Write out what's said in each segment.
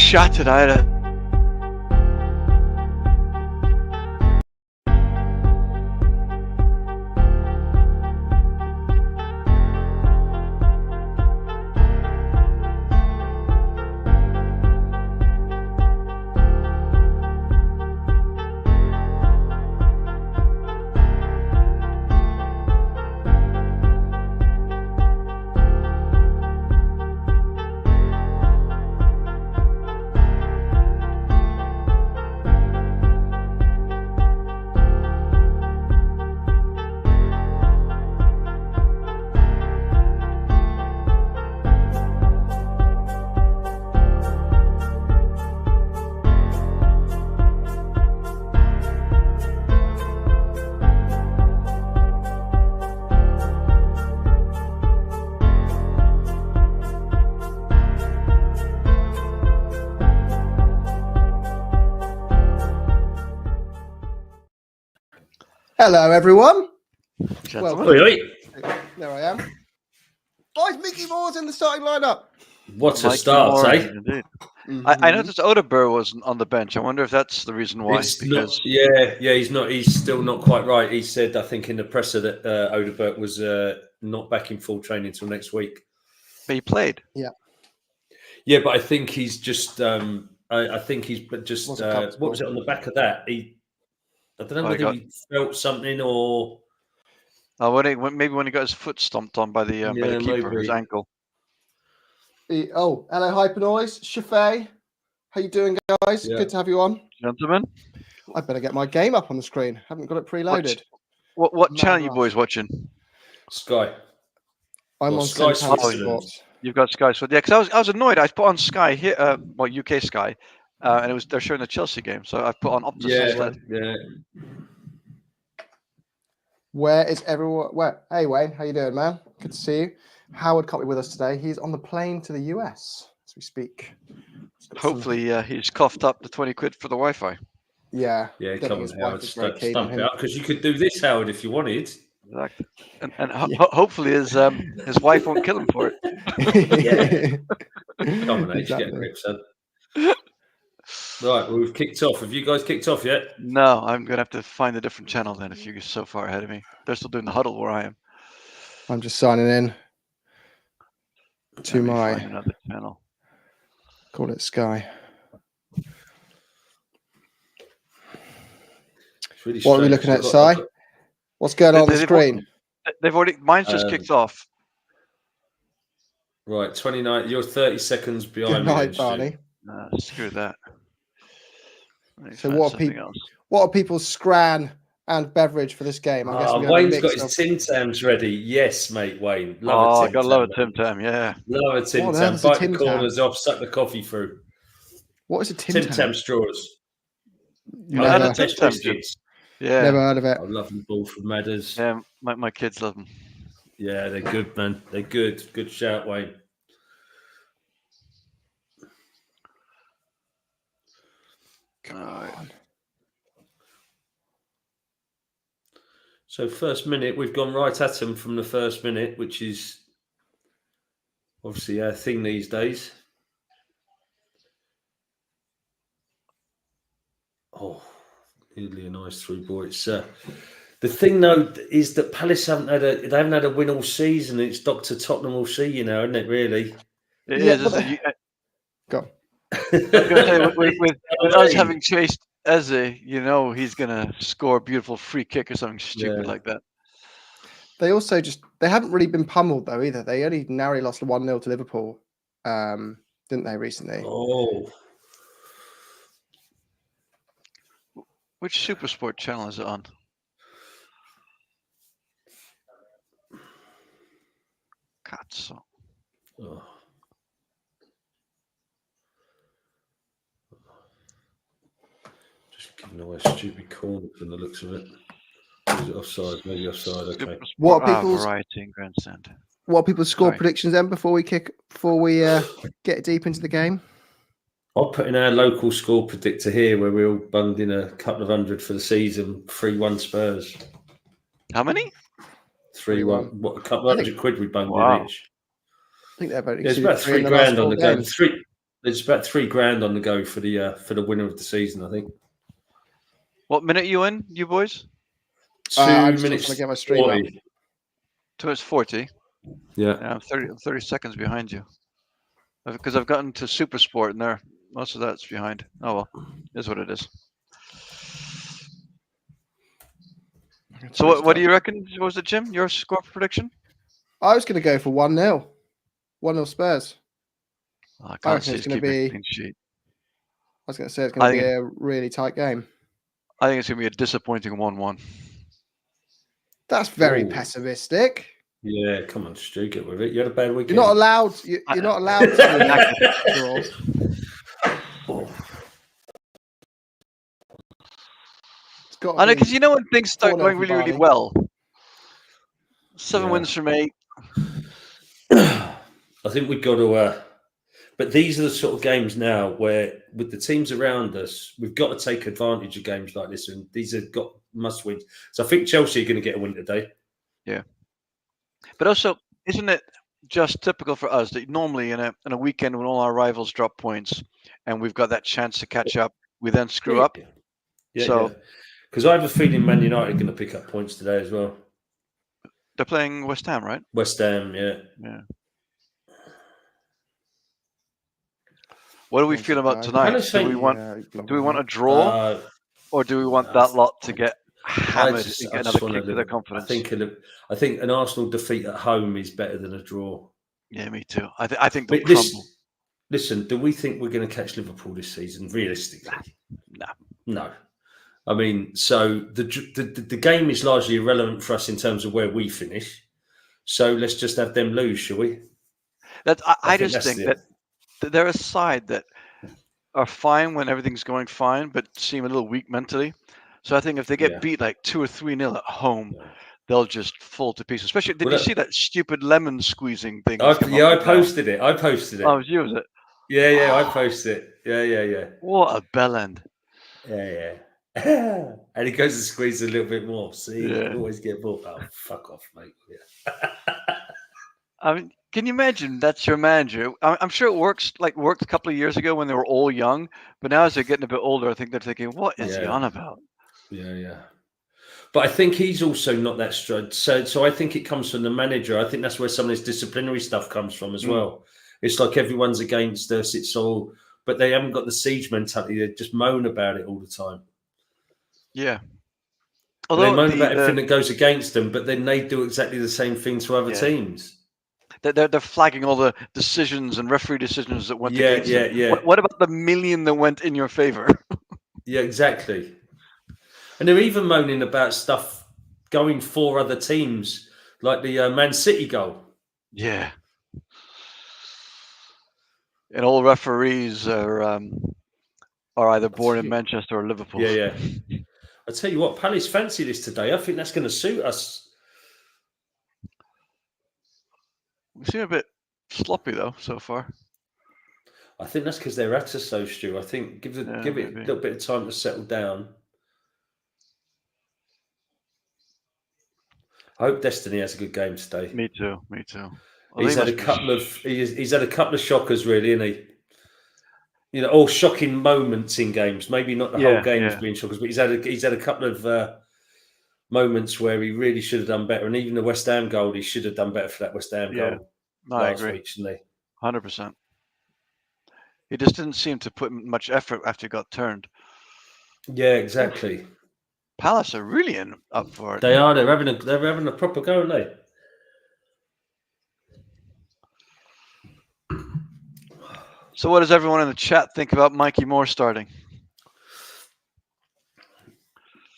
shot at it. Hello, everyone. Gentlemen. There I am. Guys, Mikey Moore's in the starting lineup. What a Mikey start, Moore, eh? indeed. I noticed Odegaard wasn't on the bench. I wonder if that's the reason why. It's not, he's not. He's still not quite right. He said, I think, in the presser that Odegaard was not back in full training until next week. But he played. Yeah, but I think he's just. I think he's just. What was it on the back of that? I don't know whether he felt something or. Maybe when he got his foot stomped on by the keeper, his ankle. Hello, Hyper Noise, Shafay. How you doing, guys? Yeah. Good to have you on, Gentlemen. I better get my game up on the screen. Haven't got it preloaded. What channel are you boys watching? Sky. I'm on Sky Sports. You've got Sky. So yeah, because I was annoyed. I put on Sky here, UK Sky, and they're showing the Chelsea game. So I put on Optus instead. Yeah. Where is everyone? Hey, Wayne, how you doing, man? Good to see you. Howard can't be with us today. He's on the plane to the US as we speak. Hopefully, he's coughed up the 20 quid for the Wi-Fi. Yeah. Yeah, come on, Howard. Stump it out, because you could do this, Howard, if you wanted. Exactly. And hopefully his wife won't kill him for it. Come on, Age, get a grip, son. Right, well, we've kicked off. Have you guys kicked off yet? No, I'm going to have to find a different channel then if you're so far ahead of me. They're still doing the huddle where I am. I'm just signing in to my another channel. Call it Sky. Really what are we looking at, Si? What's going on the screen? Mine's just kicked off. Right, 29. You're 30 seconds behind me. Good night, Barney. Screw that. So what are people's scran and beverage for this game? I guess Wayne's got his Tim Tams ready. Yes, mate, Wayne. I got to love a Tim Tam, yeah. Love a Tim Tam. Bite the corners off, suck the coffee through. What is a Tim Tam? Tim Tam straws. I had a Tim Tam biscuits. Yeah. Never heard of it. I love them all from Madders. Yeah, my kids love them. Yeah, they're good, man. They're good. Good shout, Wayne. God. So first minute, we've gone right at them from the first minute, which is obviously our thing these days. Oh, nearly a nice through ball. It's the thing though is that Palace haven't had a win all season. It's Dr. Tottenham will see you now, isn't it? Really, it is. Go. With us having chased Eze, he's gonna score a beautiful free kick or something stupid like that. They also they haven't really been pummeled though either. They only narrowly lost 1-0 to Liverpool, didn't they recently? Oh. Which Supersport channel is it on? Cazzo. Oh. Just giving away a stupid corner from the looks of it. Is it offside? Maybe offside. Okay. What are people's variety and grandstand? What are people's score predictions then before we get deep into the game? I'll put in our local score predictor here, where we all bunged in a couple of hundred for the season. 3-1 Spurs. How many? 3-1. What, a couple of £100 we bunged in each. I think they're about. There's about £3,000 on the game. There's about $3,000 on the go for the winner of the season, I think. What minute are you in, you boys? 2 I'm still minutes trying to get my stream up. 40. 2 minutes 40. Yeah. Yeah, I'm 30 seconds behind you. Because I've gotten to Super Sport and there, most of that's behind. Oh well, is what it is. So what do you reckon? What was it, Jim? Your score prediction? I was going to go for 1-0. 1-0 Spurs. Oh, I I can't reckon see it's us going to keeping a be. clean sheet. I was going to say it's going to be a really tight game. I think it's going to be a disappointing 1-1. That's very Ooh. pessimistic. Yeah, come on, Stu, get with it. You had a bad weekend. You're not allowed. You're not allowed to draw. It's got. I know, because you know when things start 4-0 going for really, really Barney. well. 7 Yeah. wins from 8. I think we've got to. But these are the sort of games now where, with the teams around us, we've got to take advantage of games like this, and these have got must wins. So I think Chelsea are going to get a win today. Yeah, but also, isn't it just typical for us that normally in a weekend when all our rivals drop points and we've got that chance to catch up, we then screw up? Yeah, So because I have a feeling Man United are going to pick up points today as well. they're playing West Ham, right? West Ham, yeah. What do we feel about tonight? Do we want a draw, or do we want that lot to get hammered and get another kick to their confidence? I think an Arsenal defeat at home is better than a draw. Yeah, me too. I think they'll crumble. Listen, do we think we're going to catch Liverpool this season? Realistically, no. I mean, so the game is largely irrelevant for us in terms of where we finish. So let's just have them lose, shall we? I just think that they're a side that are fine when everything's going fine, but seem a little weak mentally. So I think if they get beat like 2 or 3-0 at home, they'll just fall to pieces. Especially, did you see that stupid lemon squeezing thing? I posted it. Oh, it was you, was it? Yeah, I posted it. Yeah. What a bellend. Yeah. And he goes and squeezes a little bit more. See, you always get bought. Oh, fuck off, mate. Yeah. I mean, can you imagine that's your manager? I'm sure it worked a couple of years ago when they were all young, but now as they're getting a bit older, I think they're thinking, what is he on about? Yeah. But I think he's also not that strong. So I think it comes from the manager. I think that's where some of this disciplinary stuff comes from as well. It's like everyone's against us. It's all, but they haven't got the siege mentality. They just moan about it all the time. Yeah. Although they moan about everything that goes against them, but then they do exactly the same thing to other teams. They're flagging all the decisions and referee decisions that went against them. Yeah. What about the million that went in your favor? Yeah, exactly. And they're even moaning about stuff going for other teams, like the Man City goal. Yeah. And all referees are either born in Manchester or Liverpool. Yeah. I tell you what, Palace fancy this today. I think that's going to suit us. We seem a bit sloppy though so far. I think that's because they're at us so, Stu. I think give it a little bit of time to settle down. I hope Destiny has a good game today. Me too. He's had a couple of shockers, really, isn't he? You know, all shocking moments in games. Maybe not the whole game has been shockers, but he's had a couple of moments where he really should have done better. And even the West Ham goal, he should have done better for that West Ham goal last week, shouldn't he? 100%. He just didn't seem to put much effort after he got turned. Yeah, exactly. Palace are really up for it. They are. They're having a proper go, aren't they? So what does everyone in the chat think about Mikey Moore starting?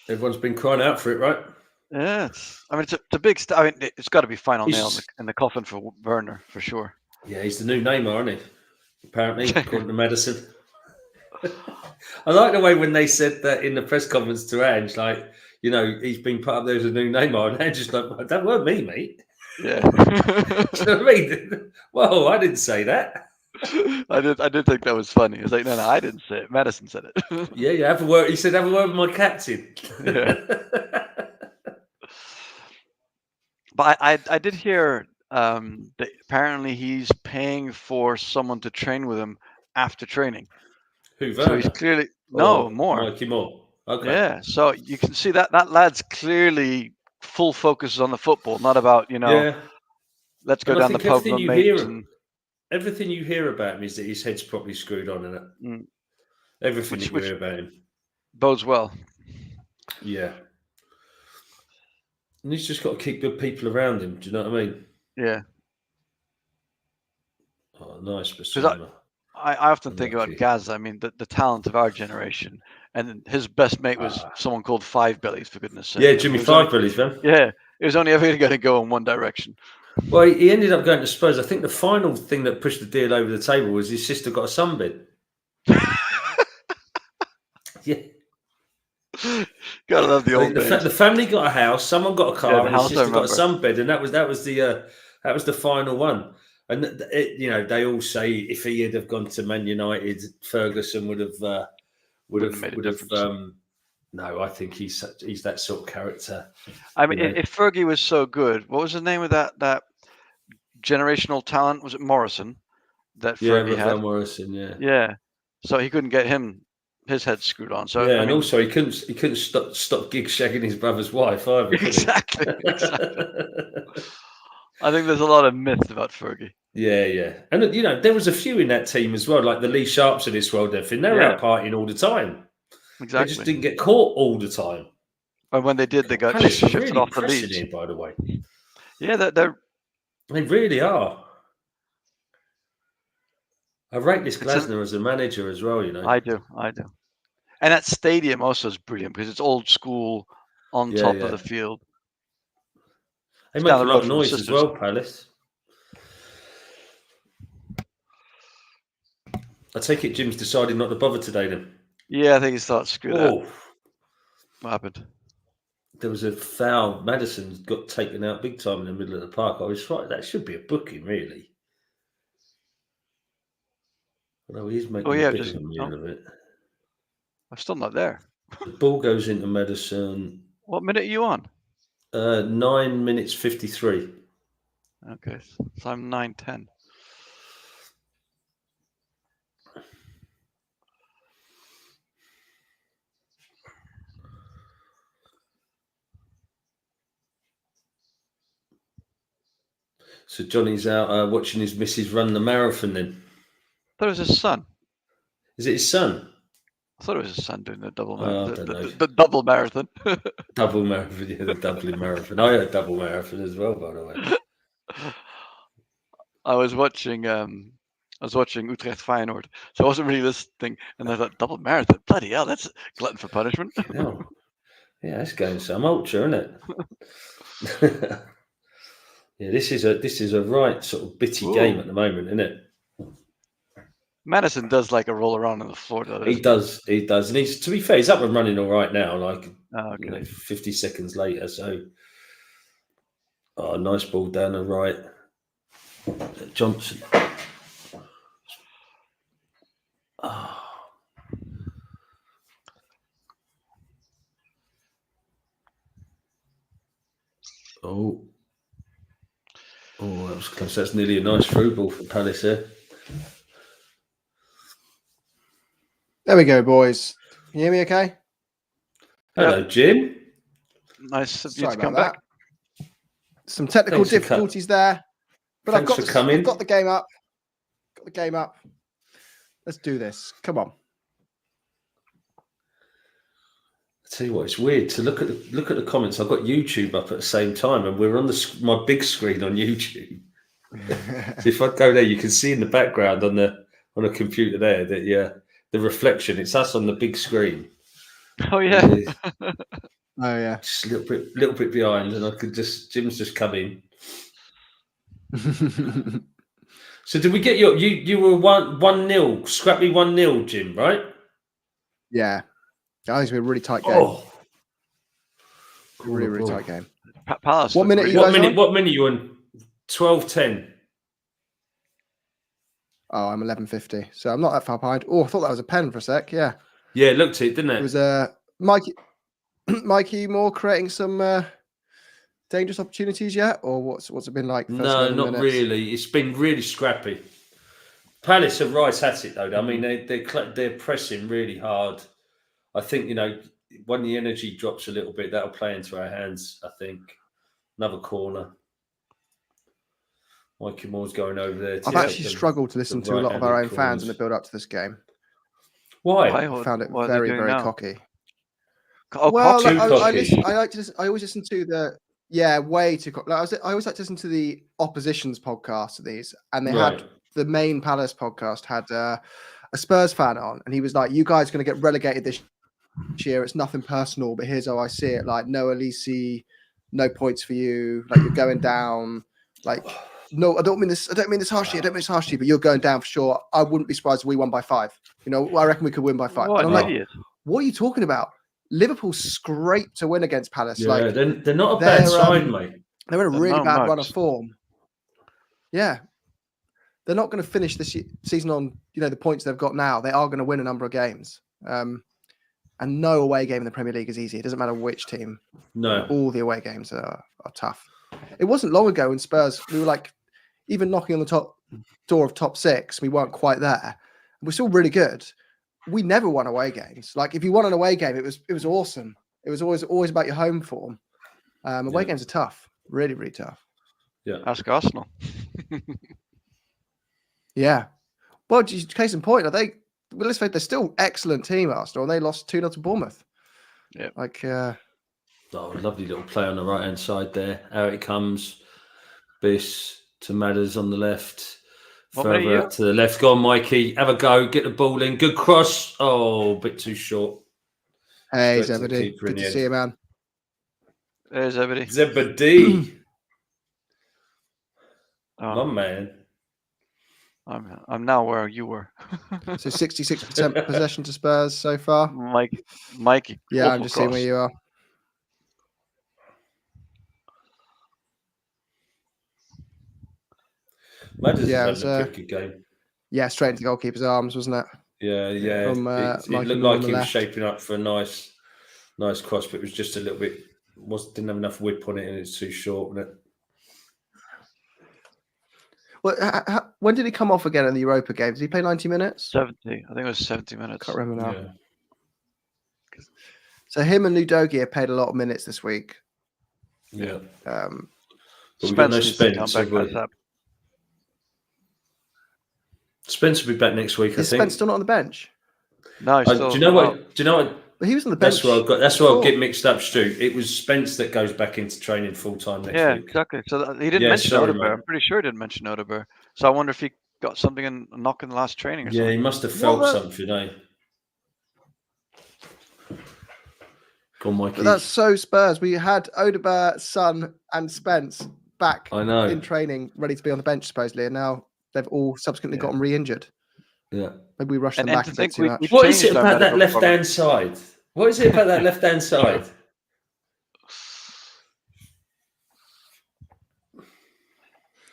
Everyone's been crying out for it, right? Yeah, it's a big. It's got to be final nail in the coffin for Werner for sure. Yeah, he's the new Neymar, isn't he? Apparently, according to Madison. I like the way when they said that in the press conference to Ange, like, you know, he's been put up there as a new Neymar, and Ange just like, that weren't me, mate. Yeah. Do you know what I mean? Well, I didn't say that. I did think that was funny. It's like, no, I didn't say it. Madison said it. Yeah, have a word. He said, have a word with my captain. Yeah. But I did hear that apparently he's paying for someone to train with him after training. Who? So he's clearly Moore. Mikey Moore. Okay. Yeah. So you can see that lad's clearly full focus on the football, not about let's go down the pub with mates. Everything you hear about him is that his head's probably screwed on in it. Everything you hear about him bodes well. Yeah. And he's just got to keep good people around him. Do you know what I mean? Yeah. Oh, nice. Because I often think about Gaz. I mean, the talent of our generation. And his best mate was someone called Five Bellies, for goodness sake. Yeah, Jimmy Five Bellies, man. Yeah. It was only ever going to go in one direction. Well, he ended up going to Spurs. I think the final thing that pushed the deal over the table was his sister got a sunbed. Yeah. Gotta love the old days. The family got a house, someone got a car, and his sister got a sunbed, and that was the final one. And they all say if he had have gone to Man United, Ferguson would have made a difference. No, I think he's that sort of character. I mean, if Fergie was so good, what was the name of that generational talent? Was it Morrison? That Fergie had. Morrison, yeah. Yeah. So he couldn't get his head screwed on. So and also he couldn't stop gig shagging his brother's wife either. Exactly. I think there's a lot of myths about Fergie. Yeah. And there was a few in that team as well, like the Lee Sharps of this world. They were out partying all the time. Exactly. They just didn't get caught all the time. And when they did, they got shifted off the leads. Here, by the way. Yeah, they really are. I rate this Glasner as a manager as well, I do. And that stadium also is brilliant because it's old school on top of the field. They make a lot of noise as well, Palace. I take it Jim's decided not to bother today then. Yeah, I think he thought, screw that. What happened? There was a foul. Madison got taken out big time in the middle of the park. I was right. That should be a booking, really. Although he's making a bit of a meal of it. I'm still not there. The ball goes into Madison. What minute are you on? 9 minutes 53. Okay, so I'm 9:10. So Johnny's out watching his missus run the marathon then? I thought it was his son. Is it his son? I thought it was his son doing the double marathon. I don't know. The double marathon. Double marathon, the Dublin marathon. I had a double marathon as well, by the way. I was watching Utrecht Feyenoord, so I wasn't really listening, and I thought double marathon. Bloody hell, that's glutton for punishment. Yeah, that's going some ultra, isn't it? Yeah, this is a right sort of bitty game at the moment, isn't it? Madison does like a roll around on the floor, though. He does, and he's, to be fair, he's up and running all right now. Like 50 seconds later, so nice ball down the right. Johnson. Oh, that was close. That's nearly a nice through ball for Palace there. There we go, boys. Can you hear me okay? Hello, Jim. Nice of you Sorry to come about back. That. Some technical difficulties there. But I've got the game up. Got the game up. Let's do this. Come on. I tell you what, it's weird to look at the comments. I've got YouTube up at the same time, and we're on my big screen on YouTube. So if I go there, you can see in the background on a computer there that the reflection. It's us on the big screen. Oh yeah. Oh yeah. Just a little bit behind, and Jim's just come in. So did we get you were 1-0, Scrappy 1-0, Jim, right? Yeah. I think it's been a really tight game. Really tight game. Palace. What minute are you guys on? What minute are you on? 12:10. Oh, I'm 11:50. So I'm not that far behind. Oh, I thought that was a pen for a sec. Yeah. Yeah, it looked it, didn't it? It was Mikey Moore creating some dangerous opportunities yet? Or what's it been like? No, not really. It's been really scrappy. Palace are right at it though. I mean, they're pressing really hard. I think when the energy drops a little bit, that'll play into our hands. I think another corner. Mikey Moore's going over there. I've actually struggled to listen to a lot of our own fans in the build up to this game. Why? I found it very, very cocky. Oh, well, cocky. I always listen to the way too cocky. I always like to listen to the opposition's podcast of these, and they had the main Palace podcast had a Spurs fan on, and he was like, "You guys are going to get relegated this year. It's nothing personal, but here's how I see it. Like, no Elise, no points for you. Like, you're going down. Like, no, I don't mean this. I don't mean this harshly. But you're going down for sure. I wouldn't be surprised if we won by 5. I reckon we could win by 5. What And I'm idiot. like, what are you talking about? Liverpool scraped to win against Palace. Yeah, like, they're not a bad side, mate. They're in a really bad run of form. Yeah. They're not going to finish this season on, the points they've got now. They are going to win a number of games. And no away game in the Premier League is easy. It doesn't matter which team. No. All the away games are tough. It wasn't long ago when Spurs, we were like, even knocking on the top door of top 6, we weren't quite there. We're still really good. We never won away games. Like, if you won an away game, it was awesome. It was always about your home form. Away games are tough. Really, really tough. Yeah. Ask Arsenal. Yeah. Well, case in point, let's face it, they're still excellent team, Arsenal, and they lost 2-0 to Bournemouth. Yeah. Like, lovely little play on the right-hand side there. Out it comes. Biss to Madders on the left. Further to the left. Go on, Mikey. Have a go. Get the ball in. Good cross. Oh, a bit too short. Hey, Zebedee. Good to see you, man. There's Zebedee. Zebedee. My man. I'm now where you were. So 66% possession to Spurs so far. Mikey. Yeah, I'm just seeing where you are. Madders has had a pretty good game. Yeah, straight into the goalkeeper's arms, wasn't it? Yeah. It looked like he was shaping up for a nice cross, but it was just a little bit. Didn't have enough whip on it, and it's too short, wasn't it? Well, when did he come off again in the Europa games? Did he play 90 minutes? 70. I think it was 70 minutes. Can't remember now. Yeah. So him and Udogie have played a lot of minutes this week. Yeah. But we've got no Spence. Spence will be back next week, I think. Is Spence still not on the bench? No, do you know what? But he was on the bench. That's where I'll get mixed up, Stu. It was Spence that goes back into training full time next week. Yeah, exactly. So he didn't mention Odegaard. I'm pretty sure he didn't mention Odegaard. So I wonder if he got something in knock in the last training or something. Yeah, he must have felt something, eh? Go on, Mikey. But that's so Spurs. We had Odegaard, Son, and Spence back in training, ready to be on the bench, supposedly, and now they've all subsequently gotten re-injured. Yeah. Maybe we rushed them back a bit too much. What is it about that left-hand side? What is it about that left-hand side?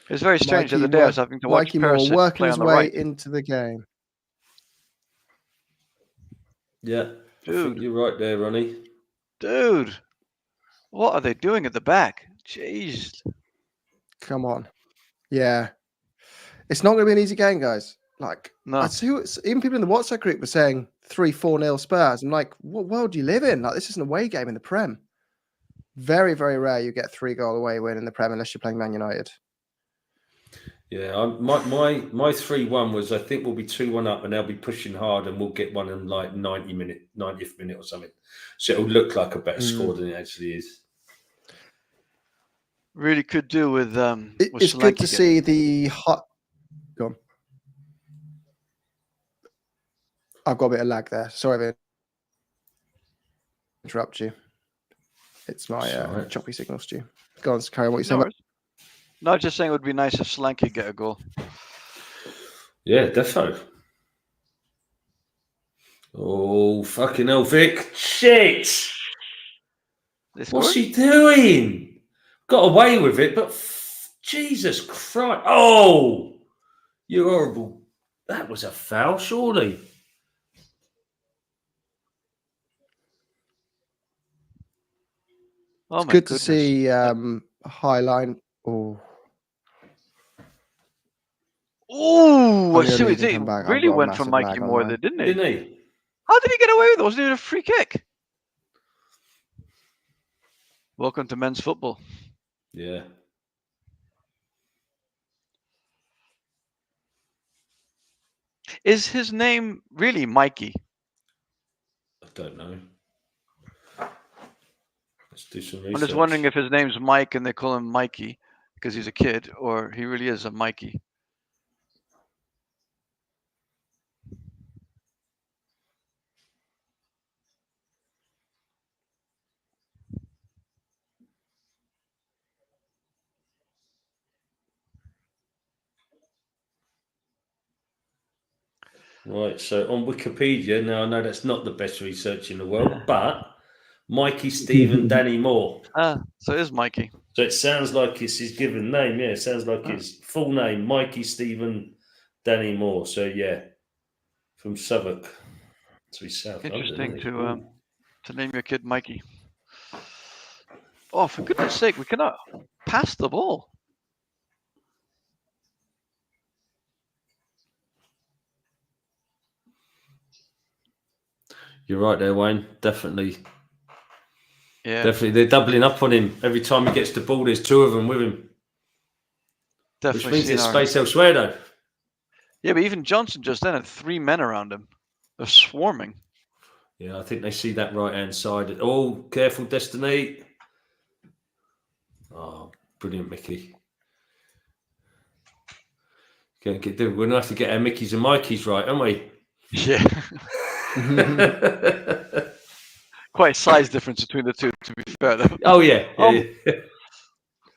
It's very strange. The other day I was having to watch Mikey Moore working his way right into the game. Yeah, dude, you're right there, Ronnie. Dude, what are they doing at the back? Jeez. Come on. Yeah. It's not going to be an easy game, guys. Like, no. Even people in the WhatsApp group were saying 3-4-0 Spurs. I'm like, what world do you live in? Like, this is an away game in the Prem. Very, very rare you get 3-goal away win in the Prem unless you're playing Man United. Yeah, my 3-1 was, I think we'll be 2-1 up and they'll be pushing hard and we'll get one in like 90th minute or something. So it'll look like a better score than it actually is. Really could do with it's good to see the hot. Go on. I've got a bit of lag there. Sorry to interrupt you. It's my choppy signal, Stu. Go on, carry on what you're saying. No, just saying it would be nice if Solanke get a goal. Yeah, defo. Oh, fucking hell, Vic. Shit! What's he doing? Got away with it, but Jesus Christ. Oh! You're horrible. That was a foul, surely. Oh, it's good to see Highline. Oh. Oh, I see what he League did. come back. I've Really got a went for massive Mikey lag Moore online. there, didn't he? Didn't he? How did he get away with it? Wasn't even a free kick. Welcome to men's football. Yeah. Is his name really Mikey? I don't know. Let's do some research. I'm just wondering if his name's Mike and they call him Mikey because he's a kid, or he really is a Mikey. Right, so on Wikipedia, now I know that's not the best research in the world, but Mikey Stephen Danny Moore. So it is Mikey. So it sounds like it's his given name. Yeah, it sounds like his full name, Mikey Stephen Danny Moore. So yeah, from Southwark. So he's South Interesting London, to name your kid Mikey. Oh, for goodness sake, we cannot pass the ball. You're right there, Wayne. Definitely. Yeah. Definitely. They're doubling up on him. Every time he gets the ball, there's two of them with him. Definitely. Which means there's space elsewhere, though. Yeah, but even Johnson just then had 3 men around him. They're swarming. Yeah, I think they see that right-hand side. Oh, careful, Destiny. Oh, brilliant, Mickey. We're going to have to get our Mickeys and Mikeys right, aren't we? Yeah. Quite size difference between the two, to be fair, though. Oh, yeah.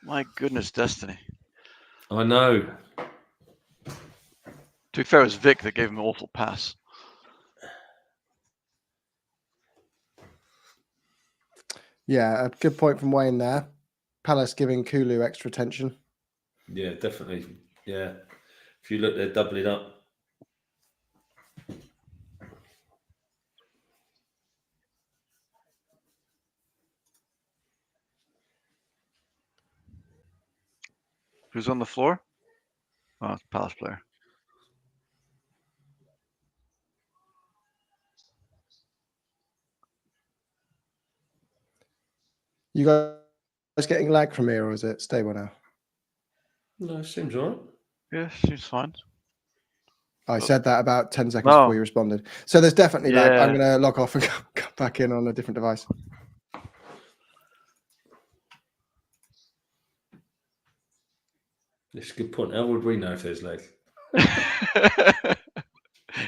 My goodness, Destiny. I know. To be fair, it was Vic that gave him an awful pass. Yeah, a good point from Wayne there. Palace giving Kulu extra attention. Yeah, definitely. Yeah. If you look, they're doubling up. Who's on the floor? Oh, it's Palace player. You guys getting lag from here, or is it stable now? No, seems all right. Yeah, she's fine. I said that about 10 seconds before you responded. So there's definitely lag. I'm going to log off and come back in on a different device. That's a good point. How would we know if there's lag?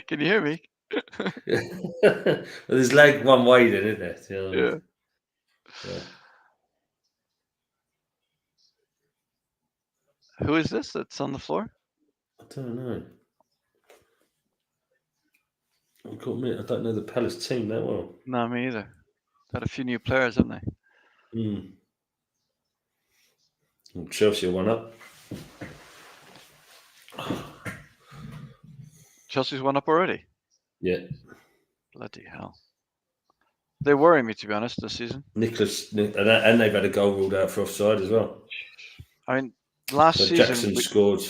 Can you hear me? Well, there's lag one way then, isn't there? Yeah. Who is this that's on the floor? I don't know. I don't know the Palace team that well. No, me either. Had a few new players, haven't they? Chelsea are 1-up. Chelsea's 1-up already? Yeah. Bloody hell. They worry me, to be honest, this season. And they've had a goal ruled out for offside as well. I mean, last season Jackson scored.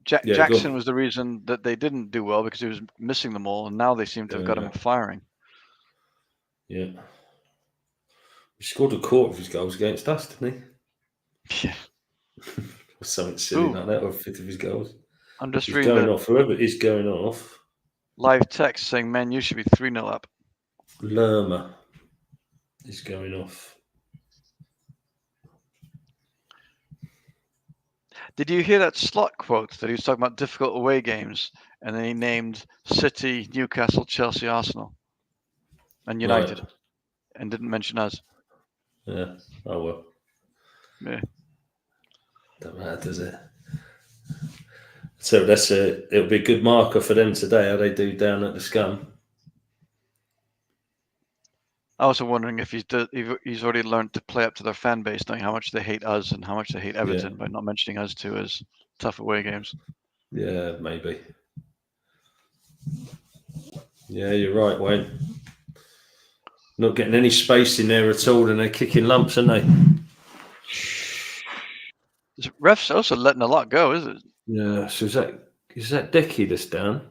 Jackson was the reason that they didn't do well because he was missing them all, and now they seem to have got him firing. Yeah. He scored a quarter of his goals against us, didn't he? Yeah. Or something silly like that, or a fifth of his goals. I'm just He's reading going off. Whoever is going off. Live text saying, "Man, you should be 3-0 up." Lerma is going off. Did you hear that Slot quote that he was talking about difficult away games, and then he named City, Newcastle, Chelsea, Arsenal, and United, and didn't mention us? Yeah. Oh well. Yeah. Don't matter, does it? So it'll be a good marker for them today. How they do down at the Scum. I was wondering if he's already learned to play up to their fan base, knowing how much they hate us and how much they hate Everton by not mentioning us too as tough away games. Yeah, maybe. Yeah, you're right, Wayne. Not getting any space in there at all, and they're kicking lumps, aren't they? Ref's also letting a lot go, is it? Yeah. So is Is that Decky that's down?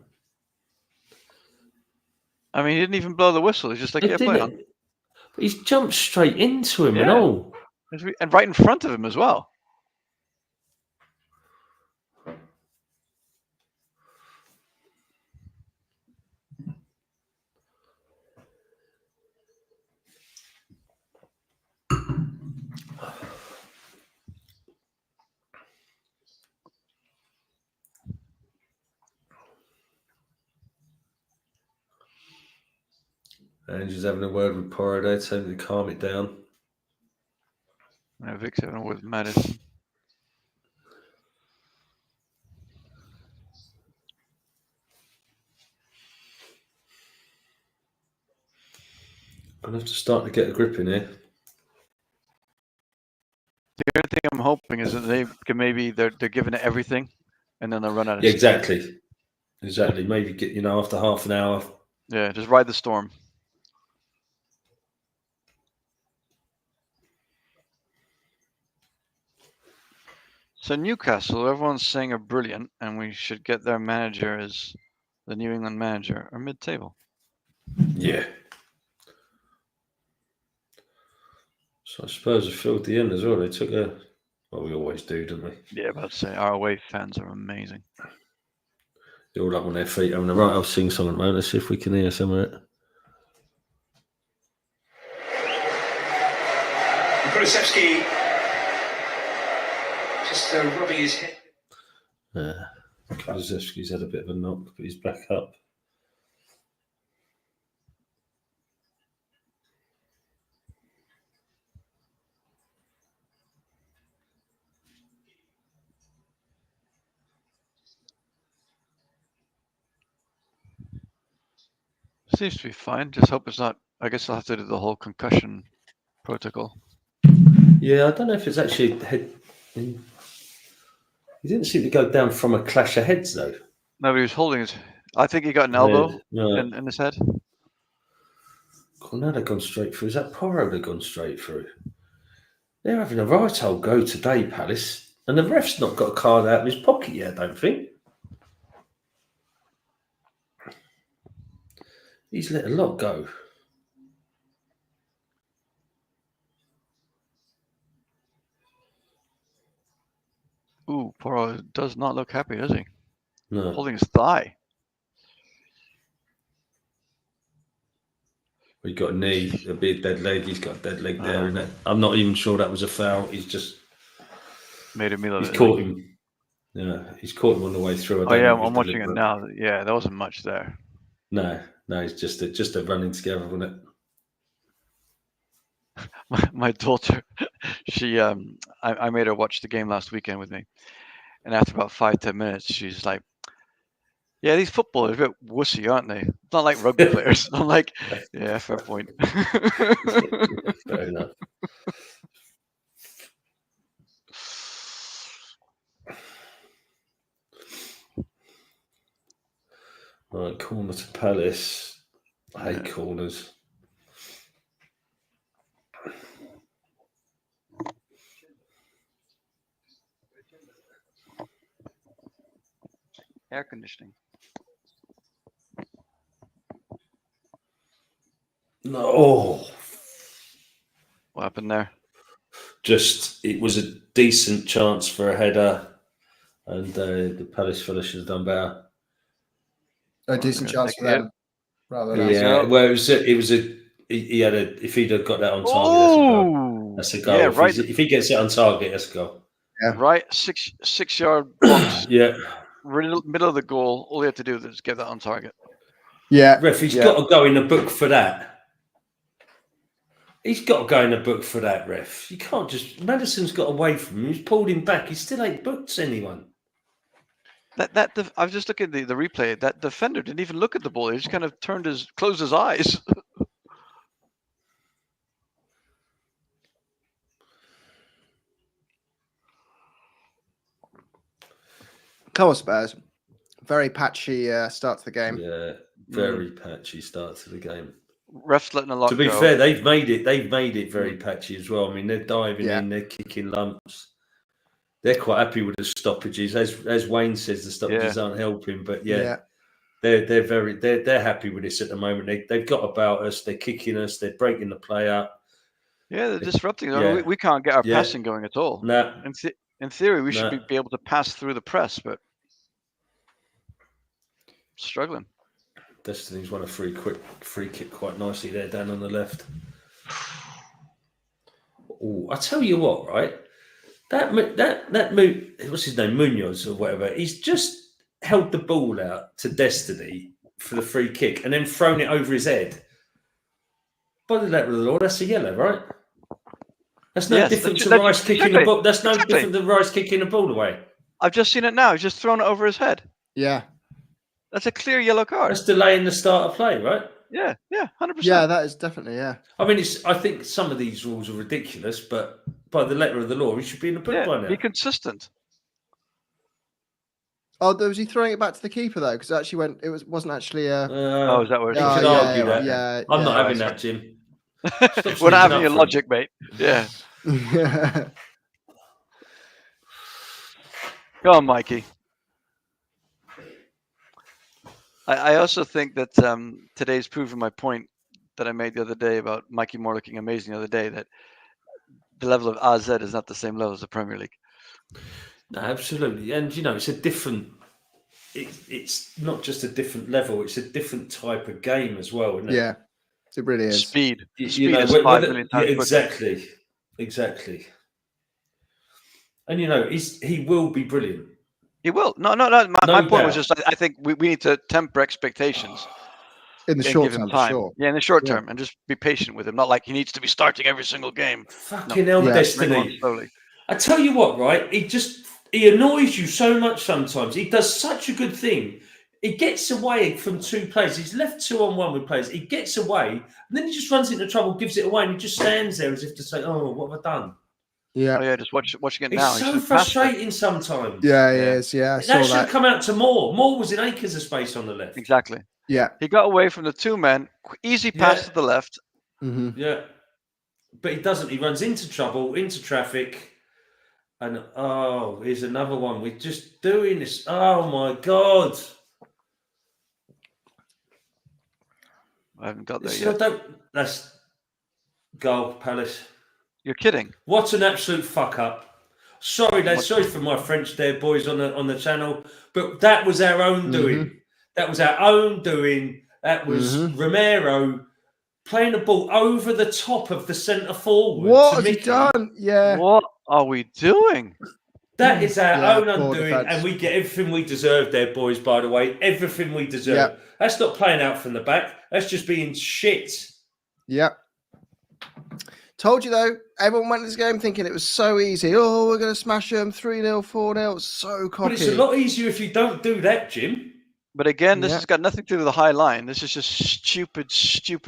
I mean, he didn't even blow the whistle. He's just like, yeah, play on. But he's jumped straight into him and all. And right in front of him as well. And he's having a word with Porro there, telling him to calm it down. Yeah, Vic's having a word with Madison. I'm going to have to start to get a grip in here. The only thing I'm hoping is that they can they're giving it everything, and then they'll run out of steam. Exactly. Maybe get after half an hour. Yeah, just ride the storm. So Newcastle, everyone's saying are brilliant, and we should get their manager as the New England manager or mid-table. Yeah. So I suppose I filled the end as well. They took well, we always do, don't we? Yeah, about to say our away fans are amazing. They're all up on their feet. I'm right. I'll sing something, mate. Let's see if we can hear some of it. Kulusevski just rubbing his head. Kulusevski's had a bit of a knock, but he's back up. Seems to be fine. Just hope it's not. I guess I'll have to do the whole concussion protocol. Yeah, I don't know if it's actually head. He didn't seem to go down from a clash of heads, though. No, but he was holding his. I think he got an elbow in his head. Now they've gone straight through. Is that Porro they've gone straight through? They're having a right old go today, Palace. And the ref's not got a card out of his pocket yet, I don't think. He's let a lot go. Ooh, Porro does not look happy, does he? No. Holding his thigh. He got a knee, a big dead leg. He's got a dead leg there, isn't it? I'm not even sure that was a foul. He's just made a meal of it. He's caught him. Yeah, he's caught him on the way through. I'm watching it now. Yeah, there wasn't much there. No, it's just a running together, wasn't it? My daughter, she I made her watch the game last weekend with me, and after about 5-10 minutes, she's like, "Yeah, these footballers are a bit wussy, aren't they? Not like rugby players." I'm like, "Yeah, fair point." Fair enough. Right, corner to Palace. I hate corners. Air conditioning. No. What happened there? Just, it was a decent chance for a header, and the Palace fella should have done better. A decent chance for them. Rather than well, he had a. If he'd have got that on target, that's a goal. Yeah, if he gets it on target, that's a goal. Yeah. Right, 6-yard box. Yeah. Middle of the goal. All you have to do is get that on target. Yeah. Ref, he's got to go in the book for that. He's got to go in the book for that, ref. You can't just. Madison's got away from him. He's pulled him back. He still ain't booked anyone. I was just looking at the replay. That defender didn't even look at the ball. He just kind of closed his eyes. Come on, Spurs. Very patchy start to the game. Yeah, very patchy start to the game. Refs letting a lot go. To be fair, they've made it very patchy as well. I mean, they're diving in, they're kicking lumps. They're quite happy with the stoppages, as Wayne says. The stoppages aren't helping, but they're happy with this at the moment. They've got about us. They're kicking us. They're breaking the play up. Yeah, they're disrupting. We can't get our passing going at all. No. In theory, we should be able to pass through the press, but struggling. Destiny's won a free kick quite nicely there down on the left. Oh, I tell you what, right? That what's his name, Munoz or whatever. He's just held the ball out to Destiny for the free kick and then thrown it over his head. By the letter of the law, that's a yellow, right? That's no different to Rice kicking the ball. That's no different than Rice kicking the ball away. I've just seen it now. He's just thrown it over his head. Yeah. That's a clear yellow card. That's delaying the start of play, right? Yeah, 100%. Yeah, that is definitely, I mean, I think some of these rules are ridiculous, but by the letter of the law, he should be in the book by now. Be consistent. Oh, was he throwing it back to the keeper though? Because actually wasn't actually a. Is that where it is? You can argue that. Yeah, I'm not having that, Jim. We're not having your logic, mate. Yeah. Go on, Mikey. I also think that today's proven my point that I made the other day about Mikey Moore looking amazing the other day, that the level of AZ is not the same level as the Premier League. No, absolutely. And, it's a different... It's not just a different level, it's a different type of game as well, isn't it? Yeah, it really is. Speed. Speed is 5 million times exactly. Exactly. And, he will be brilliant. He will. No. My point was just, I think we need to temper expectations in the short term. Sure. Yeah, in the short term, and just be patient with him. Not like he needs to be starting every single game. Fucking hell, Destiny. I tell you what, right? He annoys you so much sometimes. He does such a good thing. He gets away from two players. He's left 2-on-1 with players. He gets away, and then he just runs into trouble, gives it away, and he just stands there as if to say, "Oh, what have I done?" Yeah, just watching it now. It's so frustrating sometimes. Yeah, he is. Yeah, that should have come out to Moore. Moore was in acres of space on the left. Exactly. Yeah, he got away from the two men. Easy pass to the left. Mm-hmm. Yeah, but he doesn't. He runs into trouble, into traffic, and here's another one. We're just doing this. Oh my God! I haven't got there yet. That's goal, Palace. You're kidding. What an absolute fuck up. Sorry, lads. Sorry for my French there, boys, on the channel. But that was our own doing. Mm-hmm. That was our own doing. That was Romero playing the ball over the top of the centre forward. What have you done? Yeah. What are we doing? That is our own undoing, and we get everything we deserve there, boys, by the way. Everything we deserve. Yeah. That's not playing out from the back. That's just being shit. Yep. Told you, though, everyone went to this game thinking it was so easy. Oh, we're going to smash them 3-0, 4-0. So cocky. But it's a lot easier if you don't do that, Jim. But again, this has got nothing to do with the high line. This is just stupid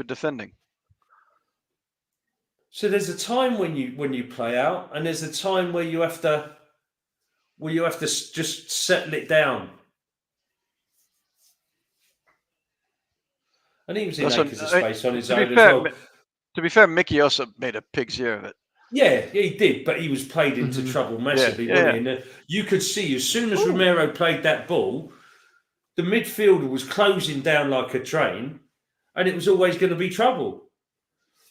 defending. So there's a time when you play out, and there's a time where you have to just settle it down. And he was in acres of space on his own as well. To be fair, Mickey also made a pig's ear of it. Yeah, he did, but he was played into trouble massively, wasn't he? And you could see as soon as Romero played that ball, the midfielder was closing down like a train, and it was always going to be trouble.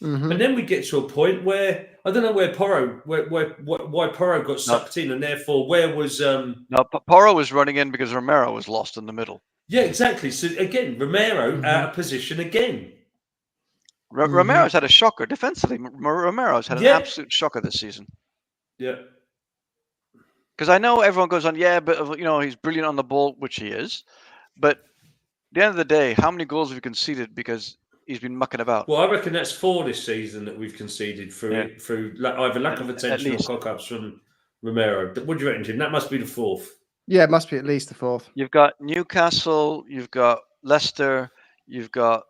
And then we get to a point where I don't know where Porro, why Porro got sucked in, and therefore where was no, Porro was running in because Romero was lost in the middle. Yeah, exactly. So again, Romero out of position again. Romero's had a shocker defensively. Romero's had an absolute shocker this season. Yeah. Because I know everyone goes on, but he's brilliant on the ball, which he is. But at the end of the day, how many goals have you conceded because he's been mucking about? Well, I reckon that's 4 this season that we've conceded through either lack of attention or cock-ups from Romero. What do you reckon, Jim? That must be the 4th. Yeah, it must be at least the 4th. You've got Newcastle, you've got Leicester, you've got...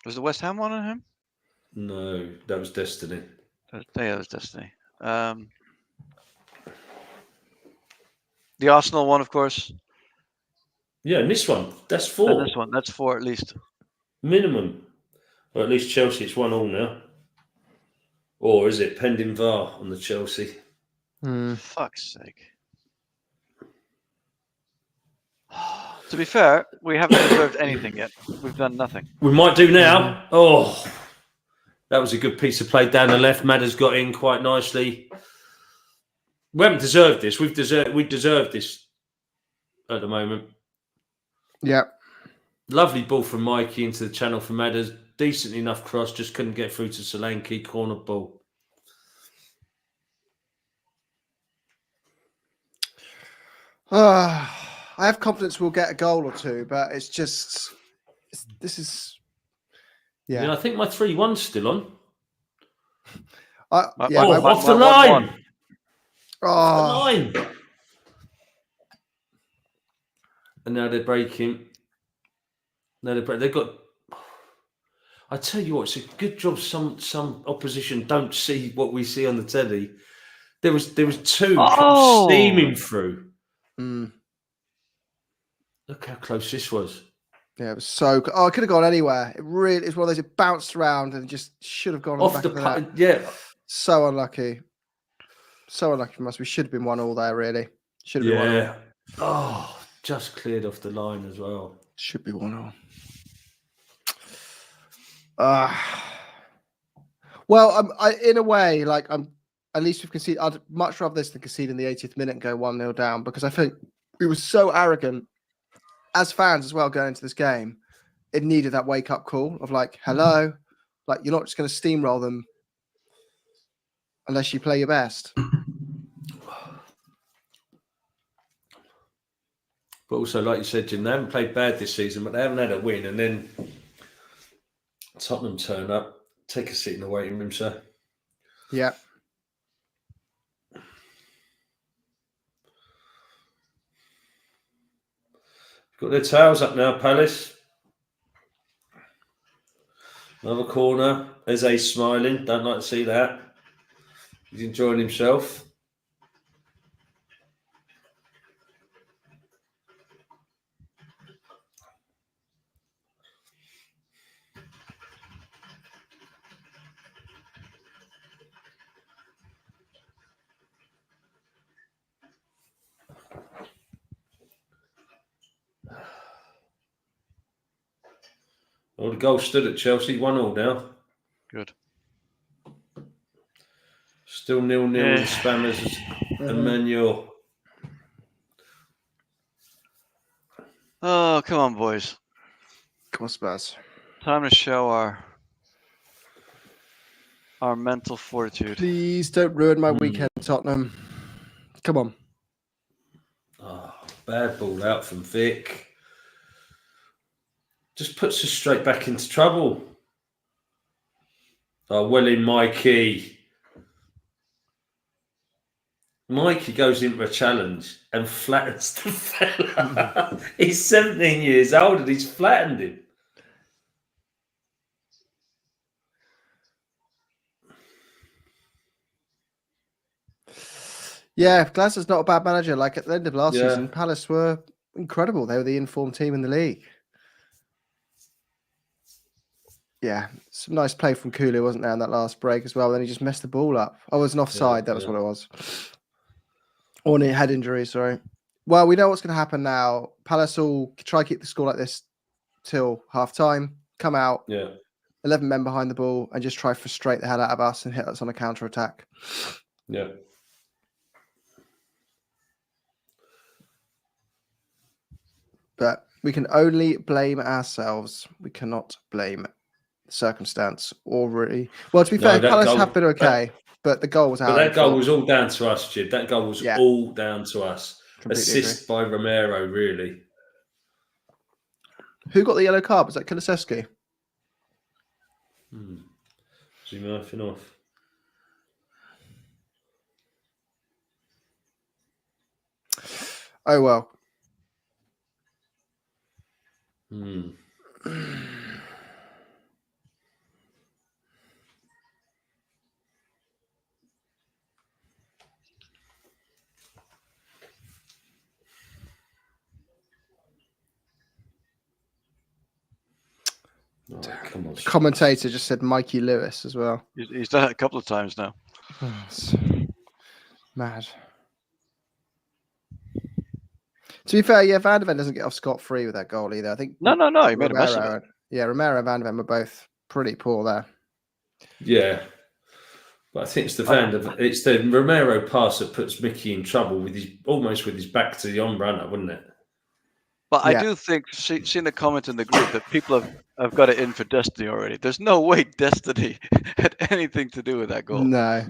was the West Ham one on him? No, that was Destiny. That was Destiny. The Arsenal one, of course. Yeah, and this one, that's 4. And this one, that's 4 at least. Minimum. Or at least Chelsea, it's 1-1 now. Or is it pending VAR on the Chelsea? Fuck's sake. To be fair, we haven't deserved anything yet. We've done nothing. We might do now. Oh, that was a good piece of play down the left. Madder's got in quite nicely. We haven't deserved this. We deserve this at the moment. Yeah. Lovely ball from Mikey into the channel from Madders. Decent enough cross, just couldn't get through to Solanke. Corner ball. I have confidence we'll get a goal or two, but it's just this is Yeah, I think my 3-1's still on. off the line. Off the line. And now they're breaking. They've got. I tell you what, it's a good job. Some opposition don't see what we see on the telly. There was two steaming through. Look how close this was. Yeah, it was so. Oh, it could have gone anywhere. It really is one of those. It bounced around and just should have gone Off the back of yeah. So unlucky. So unlucky from us. We should have been 1-1 there. Really should have been 1-1. Oh, just cleared off the line as well. Should be 1-1. Well, in a way, like at least we've conceded. I'd much rather this than concede in the 80th minute and go 1-0 down, because I think we were so arrogant as fans as well going into this game. It needed that wake up call of like, hello, like you're not just going to steamroll them unless you play your best. But also, like you said, Jim, they haven't played bad this season, but they haven't had a win. And then Tottenham turn up, take a seat in the waiting room, sir. Yeah. Got their tails up now, Palace. Another corner. There's Ace smiling. Don't like to see that. He's enjoying himself. Well, the goal stood at Chelsea, 1-1 now. Good. Still 0-0 in Spammers and Manuel. Oh, come on, boys. Come on, Spurs. Time to show our mental fortitude. Please don't ruin my weekend, Tottenham. Come on. Oh, bad ball out from Vic. Just puts us straight back into trouble. Oh, well in Mikey. Mikey goes into a challenge and flattens the fella. He's 17 years old and he's flattened him. Yeah, Glasser's not a bad manager. Like at the end of last season, Palace were incredible. They were the informed team in the league. Yeah, some nice play from Kulu, wasn't there, in that last break as well? Then he just messed the ball up. I was an offside. That was what it was. Or a head injury, sorry. Well, we know what's going to happen now. Palace will try to keep the score like this till half-time, come out, 11 men behind the ball, and just try to frustrate the hell out of us and hit us on a counter-attack. Yeah. But we can only blame ourselves. We cannot blame circumstance or really. Well, to be fair, Palace have been okay, but the goal was out. But that goal was all down to us, Jib. That goal was all down to us. Completely Assist by Romero, really. Who got the yellow card? Was that Kulusevski? Is he mouthing off? Oh well. Oh, come on, the commentator just said Mikey Lewis as well. He's done it a couple of times now. Mad. To be fair, yeah, Van de Ven doesn't get off scot-free with that goal either. I think No. He made a mess of it. Yeah, Romero and Van de Ven were both pretty poor there. Yeah. But I think it's the Romero pass that puts Mickey in trouble with his back to the on runner, wouldn't it? But I do think, seeing the comment in the group, that people have got it in for Destiny already. There's no way Destiny had anything to do with that goal. No,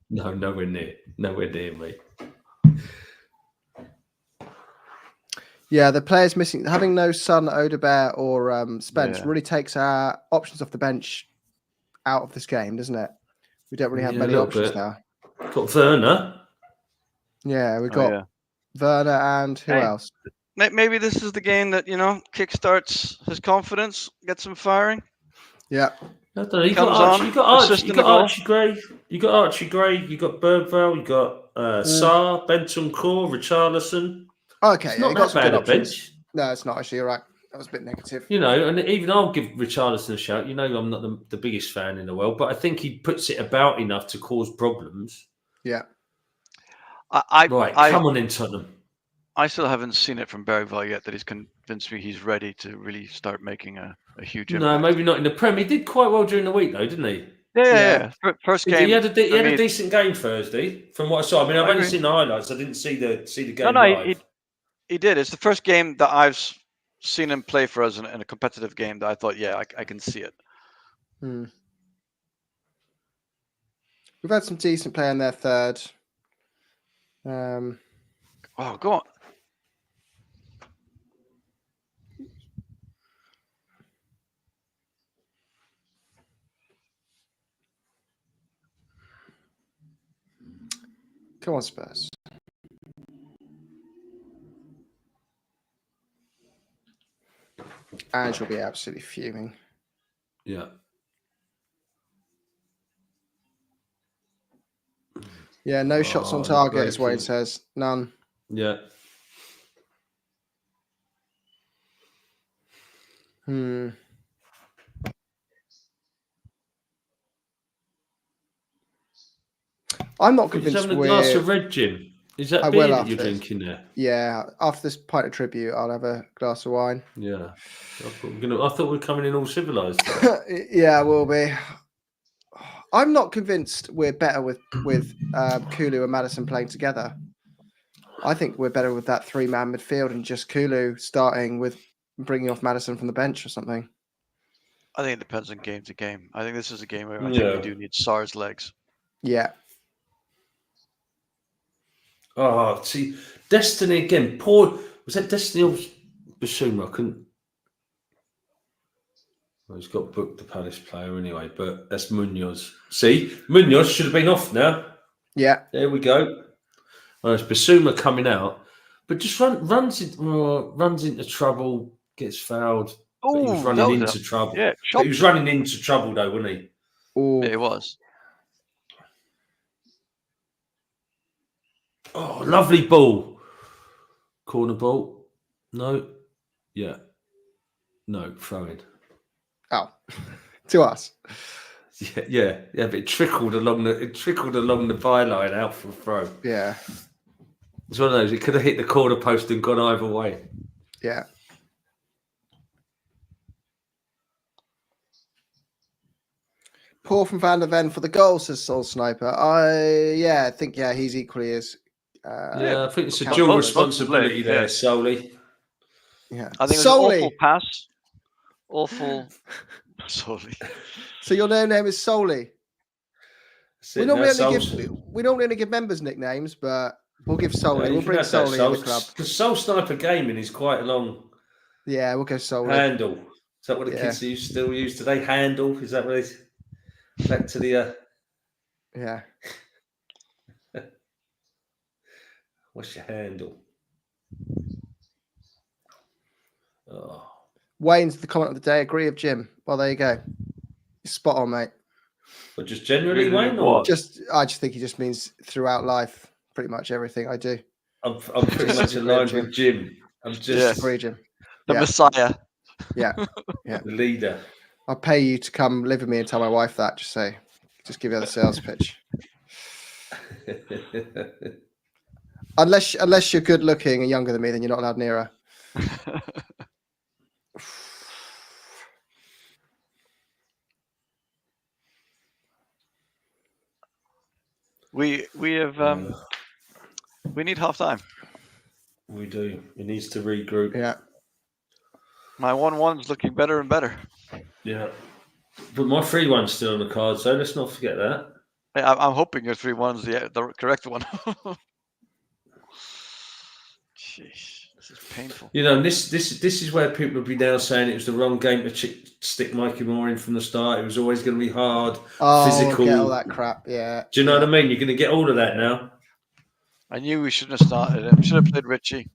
nowhere near, mate. Yeah, the players missing, having no Son, Odegaard, or Spence really takes our options off the bench out of this game, doesn't it? We don't really have many options now. Got Werner. Yeah, we've got Werner and who else? Maybe this is the game that, kickstarts his confidence, gets him firing. Yeah. You got Archie Gray, you got Bergvall, you got Sarr, Bentancur, Richarlison. Okay, it's not that bad a bench. No, it's not actually. You're right. That was a bit negative. And even I'll give Richarlison a shout. I'm not the biggest fan in the world, but I think he puts it about enough to cause problems. Yeah. Come on in, Tottenham. I still haven't seen it from Bergvall yet that he's convinced me he's ready to really start making a huge impact. No, maybe not in the Prem. He did quite well during the week, though, didn't he? Yeah. First game. He had a decent game Thursday, from what I saw. I mean, I've only seen the highlights. I didn't see the game live. He did. It's the first game that I've seen him play for us in a competitive game that I thought, I can see it. We've had some decent play in their third. Go on. Come on, Spurs. Ange will be absolutely fuming. Yeah. Yeah, no shots on target is what it says. None. Yeah. I'm not convinced. Having a glass of red, Jim. Is that beer that you're drinking there? Yeah, after this pint of tribute, I'll have a glass of wine. Yeah, I thought we were coming in all civilized. Yeah, we'll be. I'm not convinced we're better with Kulu and Maddison playing together. I think we're better with that 3-man midfield and just Kulu starting with bringing off Maddison from the bench or something. I think it depends on game to game. I think this is a game where I think we do need Sarr's legs. Yeah. Oh, see, Destiny again. Poor. Was that Destiny or Basuma? I couldn't. Well, he's got booked the Palace player anyway, but that's Munoz. See, Munoz should have been off now. Yeah. There we go. Well, it's Basuma coming out, but just runs into trouble, gets fouled. Oh, he was running into trouble. Yeah, he was running into trouble though, wasn't he? Oh, yeah, he was. Oh, lovely ball. Corner ball. No. Yeah. No, throw in. Oh, to us. Yeah. But it trickled along the byline out for a throw. Yeah. It's one of those. It could have hit the corner post and gone either way. Yeah. Poor from Van der Ven for the goal, says Soul Sniper. I think he's equally as. I think it's a dual responsibility there, Solly. Yeah, I think it was an awful pass. Awful, Solly. So your name is Solly. We don't really give members nicknames, but we'll give Solly. We'll bring Solly in the club. Because Soul Sniper Gaming is quite a long. Yeah, we'll go Solly. Handle. Is that what the kids still use today? Handle. Is that what it is? Back to the. Yeah. What's your handle? Oh. Wayne's the comment of the day. Agree with Jim. Well, there you go. Spot on, mate. But just generally, Wayne, or I just think he just means throughout life, pretty much everything I do. I'm pretty much aligned with Jim. I'm just agree, Jim. The Messiah. Yeah. The leader. I'll pay you to come live with me and tell my wife that. Just give her the sales pitch. Unless you're good looking and younger than me, then you're not allowed near her. We need half time. We do. It needs to regroup. Yeah. My 1-1's looking better and better. Yeah. But my 3-1's still on the card, so let's not forget that. I'm hoping your 3-1's the correct one. Jeez, this is painful. You know, this is where people will be now saying it was the wrong game to stick Mikey Moore in from the start. It was always going to be hard, physical. Get all that crap. Yeah. Do you know what I mean? You're going to get all of that now. I knew we shouldn't have started him. Should have played Richie.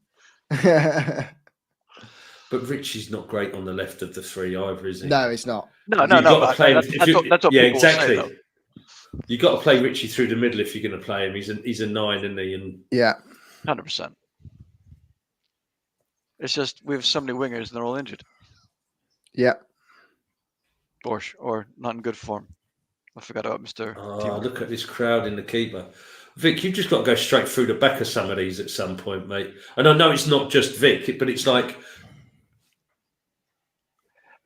But Richie's not great on the left of the three either, is he? No, he's not. No. That's what people exactly. say, You got to play Richie through the middle if you're going to play him. He's a 9, isn't he? And 100%. It's just we have so many wingers and they're all injured. Yeah. Or not in good form. I forgot about Mr. Look at this crowd in the keeper. Vic, you've just got to go straight through the back of some of these at some point, mate. And I know it's not just Vic, but it's like...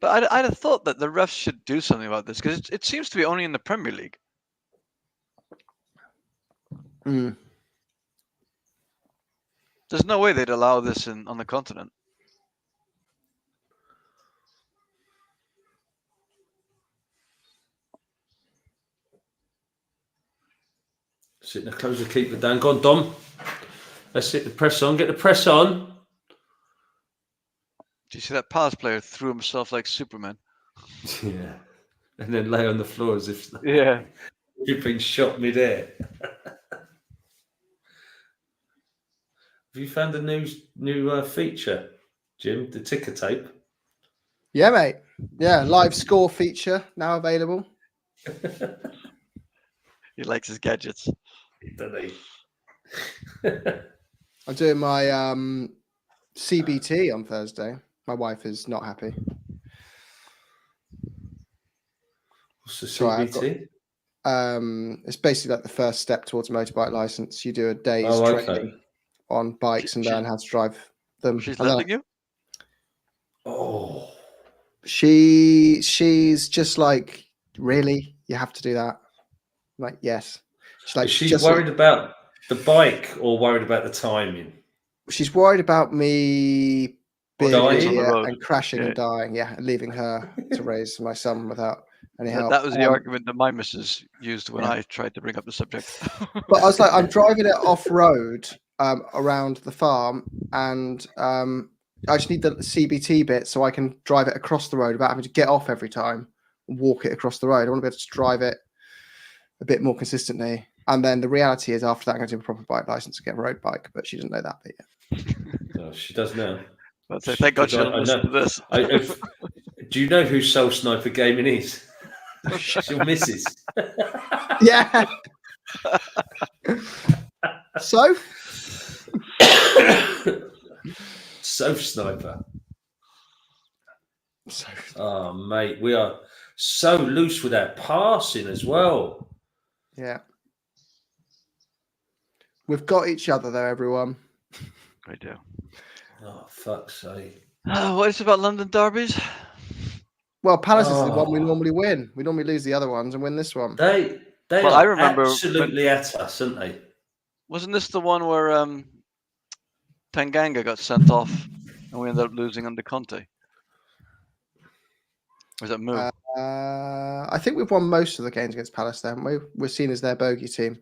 But I'd have thought that the refs should do something about this because it seems to be only in the Premier League. Mm. There's no way they'd allow this on the continent. Sitting there, close the keeper down. Go on, Dom. Let's hit the press on. Get the press on. Do you see that Palace player threw himself like Superman? Yeah. And then lay on the floor as if you've been shot mid-air. Have you found a new feature, Jim? The ticker tape? Yeah, mate. Yeah, live score feature now available. He likes his gadgets. Doesn't he? I'm doing my CBT on Thursday. My wife is not happy. What's the CBT? It's basically like the first step towards a motorbike license. You do a day's training on bikes and learn how to drive them. She's letting you? Oh. She's just like, really? You have to do that? I'm like, yes. She's like, Is she worried about the bike or worried about the timing? She's worried about me being and crashing and dying, and leaving her to raise my son without any help. That was the argument that my missus used when I tried to bring up the subject. But I was like, I'm driving it off-road around the farm, and I just need the CBT bit so I can drive it across the road without having to get off every time and walk it across the road. I want to be able to drive it a bit more consistently. And then the reality is after that, I'm going to do a proper bike license and get a road bike, but she doesn't know that bit yet. Oh, she does now. I'd say, thank God she doesn't listen to this. Do you know who Soul Sniper Gaming is? It's your missus. Yeah. So? Soul Sniper. Oh, mate, we are so loose with our passing as well. Yeah. We've got each other though, everyone. We do. Oh, fuck's sake. What is it about London derbies? Well, Palace is the one we normally win. We normally lose the other ones and win this one. They I remember absolutely at us, aren't they? Wasn't this the one where Tanganga got sent off and we ended up losing under Conte? Or was that Moo? I think we've won most of the games against Palace then. We're seen as their bogey team,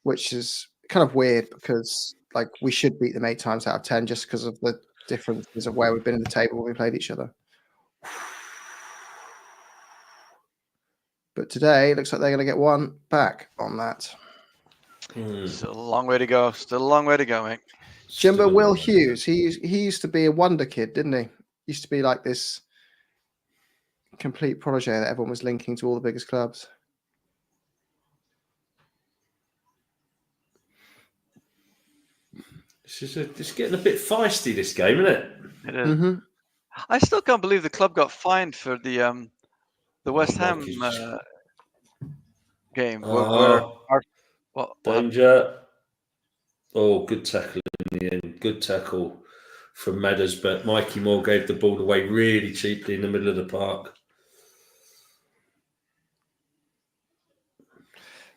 which is kind of weird because like we should beat them 8 times out of 10 just because of the differences of where we've been in the table when we played each other. But today, it looks like they're going to get one back on that. Still a long way to go. Still a long way to go, mate. Jimbo Will Hughes, he used to be a wonder kid, didn't he? Used to be like this complete protege that everyone was linking to all the biggest clubs. It's getting a bit feisty, this game, isn't it? It is. I still can't believe the club got fined for the West Ham game where danger. Oh, good tackle in the end. Good tackle from Madders, but Mikey Moore gave the ball away really cheaply in the middle of the park.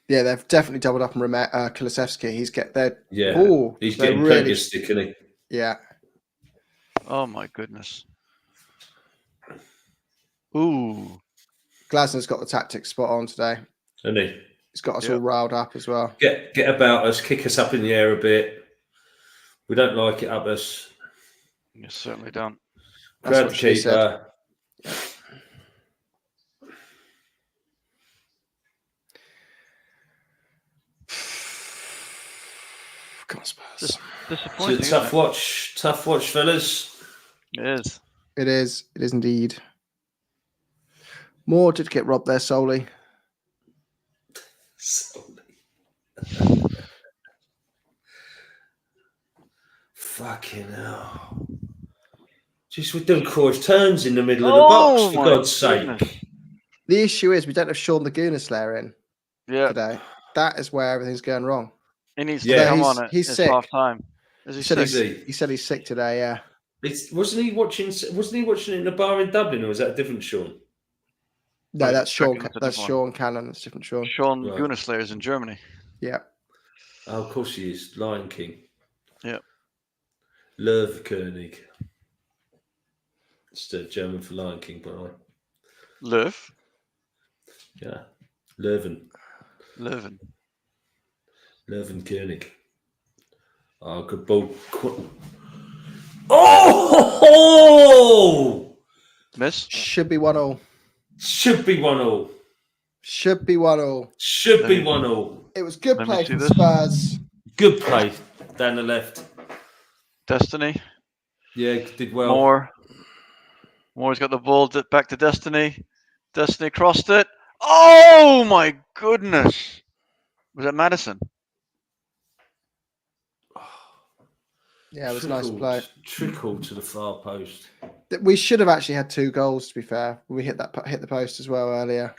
Yeah, they've definitely doubled up on Kulusevski. He's getting he's getting plenty of stick, isn't he? Yeah. Oh my goodness. Ooh. Glasner's got the tactics spot on today. Isn't he? He's got us all riled up as well. Get about us, kick us up in the air a bit. We don't like it up us. You certainly don't. Grab the keeper. Come on, Spurs. Disappointing. It's a tough watch, fellas. It is. It is indeed. Moore did get robbed there solely. Fucking hell. Just we're doing Cruyff turns in the middle of the box, for God's sake. The issue is we don't have Sean the Gooner Slayer in today. That is where everything's going wrong. He needs to come on it. He's sick. Half time. He said he's sick today, yeah. Wasn't he watching it in the bar in Dublin, or was that a different Sean? No, that's Sean. That's Sean Cannon. That's different Sean. Sean Gooner is in Germany. Yeah. Oh, of course he is. Lion King. Yeah. Löwkönig. It's German for Lion King, by the way. Löw? Yeah. Löwenkönig. Oh, good ball. Oh! Miss? Should be 1-1. Should be 1-1. Should be 1-1. Should be 1-1. It was good play from Spurs. Good play down the left. Destiny. Yeah, did well. Moore's got the ball back to Destiny. Destiny crossed it. Oh my goodness! Was it Madison? Yeah, it was a nice play. Trickled to the far post. We should have actually had 2 goals. To be fair, we hit the post as well earlier.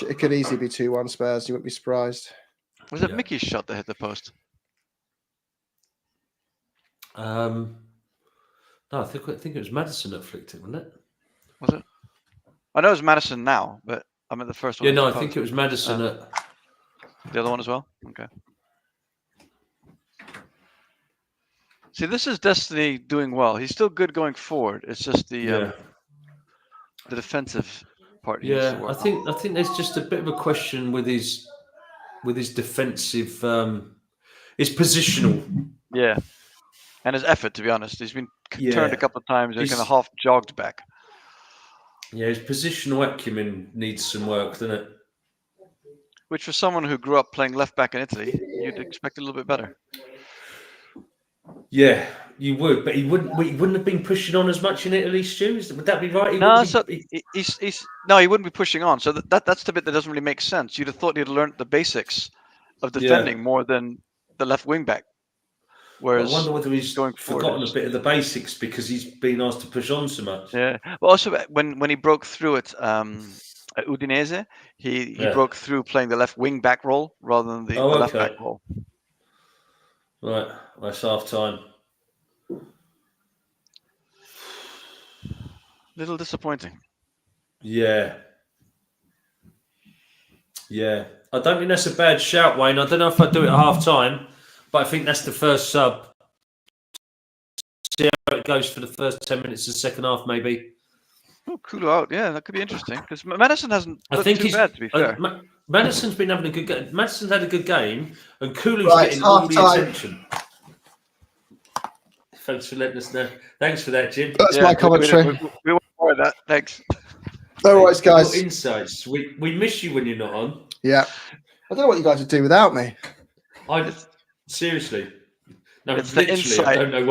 It could easily be 2-1 Spurs. You wouldn't be surprised. Was it Mickey's shot that hit the post? No, I think it was Madison that flicked it, wasn't it? Was it? I know it was Madison now, but I meant the first one. Yeah, no, I think it was Madison at the other one as well. Okay. See, this is Destiny doing well. He's still good going forward. It's just the defensive part. Yeah, I think there's just a bit of a question with his defensive, his positional. Yeah, and his effort. To be honest, he's been turned a couple of times. He's kind of half jogged back. Yeah, his positional acumen needs some work, doesn't it? Which, for someone who grew up playing left back in Italy, you'd expect a little bit better. Yeah, you would, but he wouldn't have been pushing on as much in Italy, Stu. Would that be right? He wouldn't be pushing on. So that's the bit that doesn't really make sense. You'd have thought he'd learned the basics of defending more than the left wing back. Whereas I wonder whether he's forgotten a bit of the basics because he's been asked to push on so much. Yeah. Well, also when he broke through at Udinese, he broke through playing the left wing back role rather than the left back role. Right, that's half time. Little disappointing. Yeah. I don't think that's a bad shout, Wayne. I don't know if I'd do it at half time, but I think that's the first sub. See how it goes for the first 10 minutes of the second half, maybe. Oh, Kulu out. Yeah, that could be interesting because Madison hasn't looked too bad, to be fair. Madison's been having a good game. Madison's had a good game, and Kulu's getting all the attention. Thanks for letting us know. Thanks for that, Jim. That's my commentary. We won't worry that. Thanks. No worries, guys. Insights. We miss you when you're not on. Yeah. I don't know what you guys would do without me. Seriously. No, it's literally, the insight. I don't know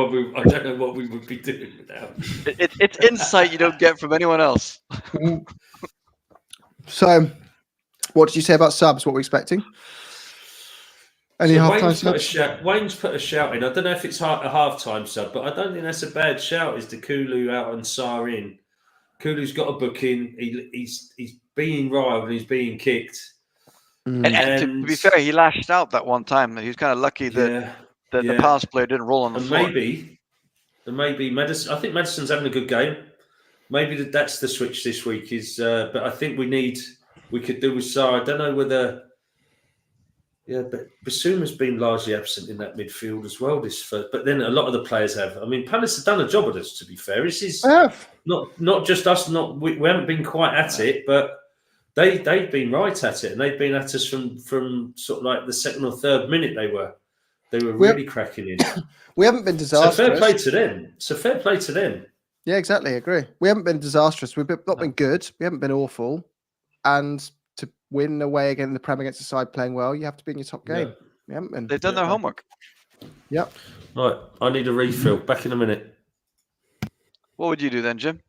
what we would be doing without. It's insight you don't get from anyone else. So, what did you say about subs? What we're expecting? Any half-time subs? Wayne's put a shout in. I don't know if it's a half-time sub, but I don't think that's a bad shout. Is Kulu out and Sarr in? Kulu's got a booking. He's being riled and he's being kicked. And to be fair, he lashed out that one time. He was kind of lucky that the pass player didn't roll on the floor. Maybe Madison. I think Madison's having a good game. Maybe that's the switch this week. But I think we could do with Sarr. I don't know whether. Yeah, but Basuma's been largely absent in that midfield as well. But then a lot of the players have. I mean, Palace have done a job at us. To be fair, this is not just us. We haven't been quite at it, but they've been right at it, and they've been at us from sort of like the second or third minute. They were really cracking in. We haven't been disastrous. So fair play to them. Yeah, exactly. I agree. We haven't been disastrous. We've not been good. We haven't been awful, and to win away again in the Prem against a side playing well, you have to be in your top game. We haven't been. They've done their homework. Yep. Right. I need a refill. Back in a minute. What would you do then, Jim?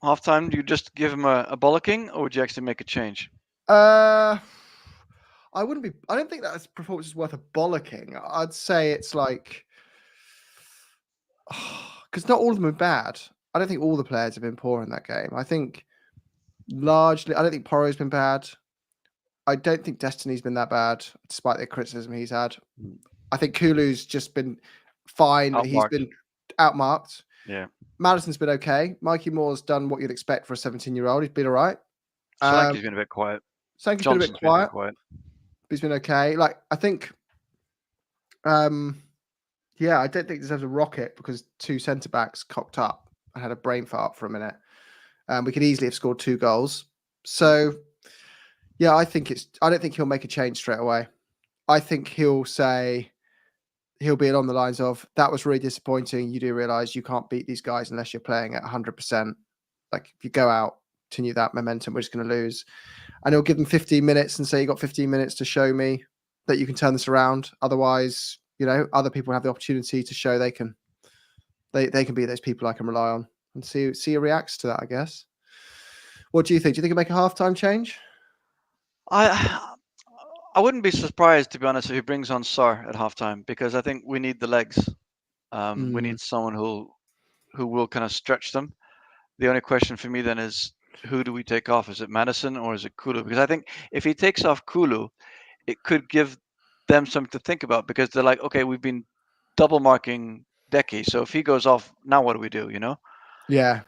Halftime, do you just give him a bollocking, or would you actually make a change? I wouldn't be. I don't think that performance is worth a bollocking. I'd say it's like, because not all of them are bad. I don't think all the players have been poor in that game. I think largely, I don't think Porro's been bad. I don't think Destiny's been that bad, despite the criticism he's had. I think Kulu's just been fine. Outmarked. He's been outmarked. Yeah. Madison's been okay. Mikey Moore's done what you'd expect for a 17-year-old. He's been all right. Sankey's been a bit quiet. Sankey's been a bit quiet. But he's been okay. Like, I think, I don't think he deserves a rocket because two centre-backs cocked up and had a brain fart for a minute. We could easily have scored 2 goals. So, yeah, I don't think he'll make a change straight away. I think he'll be along the lines of, that was really disappointing. You do realise you can't beat these guys unless you're playing at 100%. Like, if you go out, continue that momentum, we're just going to lose. And he'll give them 15 minutes and say, you got 15 minutes to show me that you can turn this around. Otherwise, other people have the opportunity to show they can be those people I can rely on, and see who reacts to that, I guess. What do you think? Do you think he'll make a halftime change? I wouldn't be surprised, to be honest, if he brings on Sarr at halftime, because I think we need the legs. We need someone who will kind of stretch them. The only question for me then is, who do we take off? Is it Madison or is it Kulu? Because I think if he takes off Kulu, it could give them something to think about, because they're like, okay, we've been double marking Decky, so if he goes off, now what do we do? Yeah,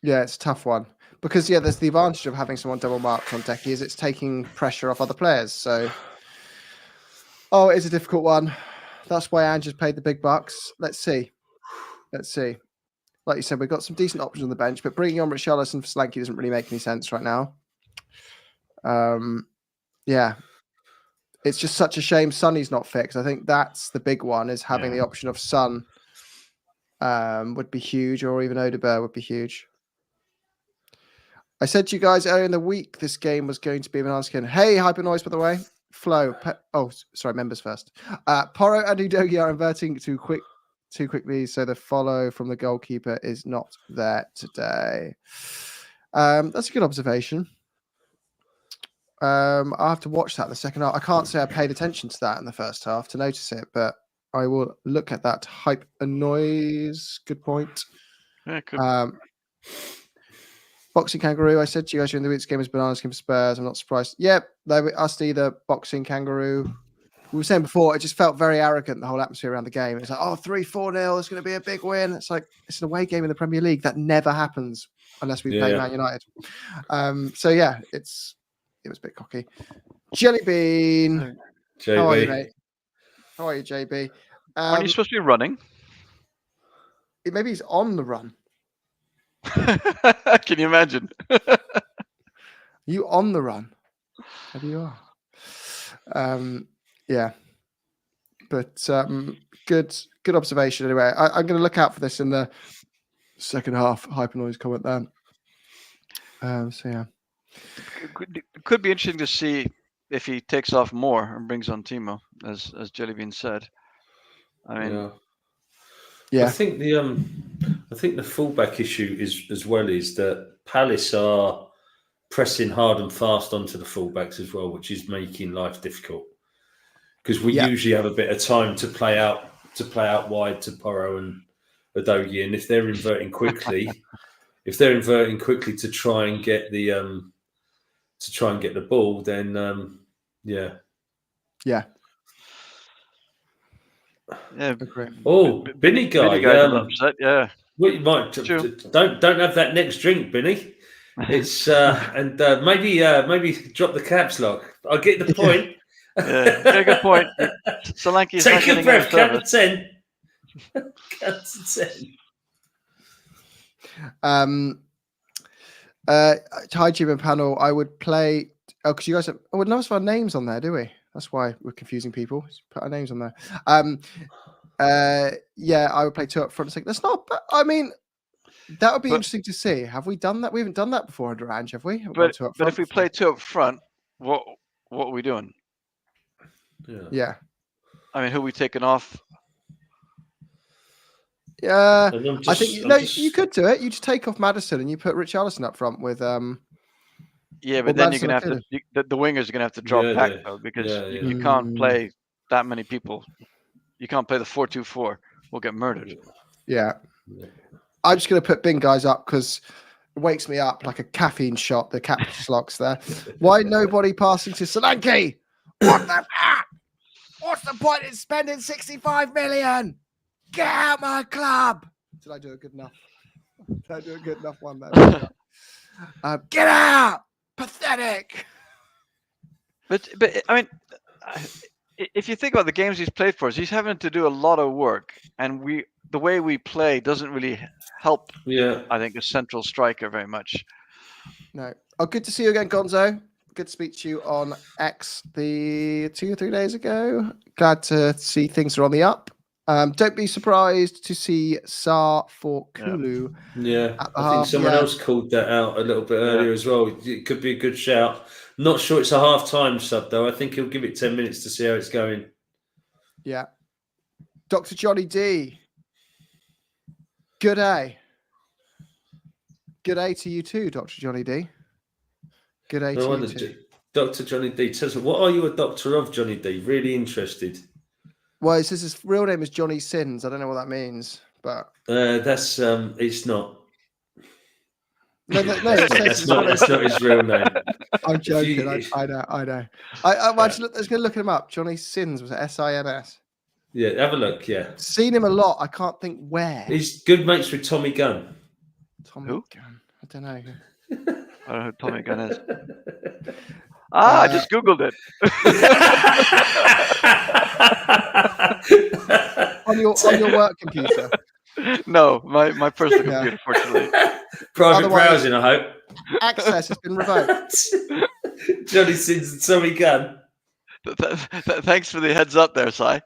it's a tough one. Because, there's the advantage of having someone double marked on Decky is it's taking pressure off other players. So, it's a difficult one. That's why Ange has paid the big bucks. Let's see. Like you said, we've got some decent options on the bench, but bringing on Richarlison for Solanke doesn't really make any sense right now. It's just such a shame Sonny's not fixed. I think that's the big one, is having the option of Son would be huge, or even Odegaard would be huge. I said to you guys earlier in the week, this game was going to be an skin. Hey, Hyper Noise, by the way. Flo. Members first. Porro and Udogie are inverting too quickly, so the follow from the goalkeeper is not there today. That's a good observation. I'll have to watch that in the second half. I can't say I paid attention to that in the first half to notice it, but I will look at that. Hype and Noise. Good point. Yeah, good. Boxing Kangaroo, I said to you guys during the week, this game is bananas game for Spurs. I'm not surprised. Yep, us either. Boxing Kangaroo. We were saying before, it just felt very arrogant, the whole atmosphere around the game. It's like, 3-4-0, it's going to be a big win. It's like, it's an away game in the Premier League. That never happens unless we play Man United. It was a bit cocky. Jelly Bean. JB. How are you, mate? How are you, JB? Aren't you supposed to be running? Maybe he's on the run. Can you imagine? You on the run? Maybe you are. Yeah. But good observation anyway. I'm going to look out for this in the second half. Hyper Noise comment there. It could be interesting to see if he takes off more and brings on Timo, as Jellybean said. I mean, yeah. I think the fullback issue is that Palace are pressing hard and fast onto the fullbacks as well, which is making life difficult. because we usually have a bit of time to play out wide to Porro and Udogie, and if they're inverting quickly, to try and get the ball, then Yeah. Oh, Binny guy, a little upset. Yeah. Well, you might don't have that next drink, Binny. It's and maybe drop the caps lock. I get the point. Yeah, good point. Solanke's take a breath. Count to 10. Count to 10. Hi, Jim and panel. I would play. Oh, because you guys have. Oh, none of our names on there, do we? That's why we're confusing people. Let's put our names on there. Yeah, I would play 2 up front. That's not. I mean, that would be interesting to see. Have we done that? We haven't done that before under Ange, have we? But if we play 2 up front, what are we doing? Yeah. I mean, who are we taking off? Yeah, I think you could do it. You just take off Maddison and you put Richarlison up front with. Yeah, but then you're gonna have to. The wingers are gonna have to drop back though, because you can't play that many people. You can't play the 4-2-4. We'll get murdered. Yeah. I'm just gonna put Bing guys up because it wakes me up like a caffeine shot. The caps locks there. Why nobody passing to Solanke? What the? What's the point in spending 65 million? Get out my club. Did I do a good enough? Did I do a good enough one there? Get out. Pathetic. But I mean, if you think about the games he's played for us, he's having to do a lot of work, and the way we play doesn't really help. Yeah, I think a central striker very much. No. Oh, good to see you again, Gonzo. Good to speak to you on X the 2 or 3 days ago. Glad to see things are on the up. Don't be surprised to see Sar for Kulu. Yeah, I think someone else called that out a little bit earlier as well. It could be a good shout. Not sure it's a half-time sub, though. I think he'll give it 10 minutes to see how it's going. Yeah. Dr. Johnny D. Good day. Good day to you too, Dr. Johnny D. Good day to you too. Dr. Johnny D. Tells me, what are you a doctor of, Johnny D? Really interested. Well, it says his real name is Johnny Sins. I don't know what that means, but that's it's not. No, that's not his real name. I'm joking. I know. I was going to look him up. Johnny Sins was S-I-N-S. Yeah, have a look. Yeah, seen him a lot. I can't think where. He's good mates with Tommy Gunn. Tommy Gunn. I don't know. I don't know who Tommy Gunn is. I just Googled it. on your work computer? No, my personal computer, fortunately. Private browsing, I hope. Access has been revoked. Johnny Sins and Tommy Gunn. Thanks for the heads up there, Si.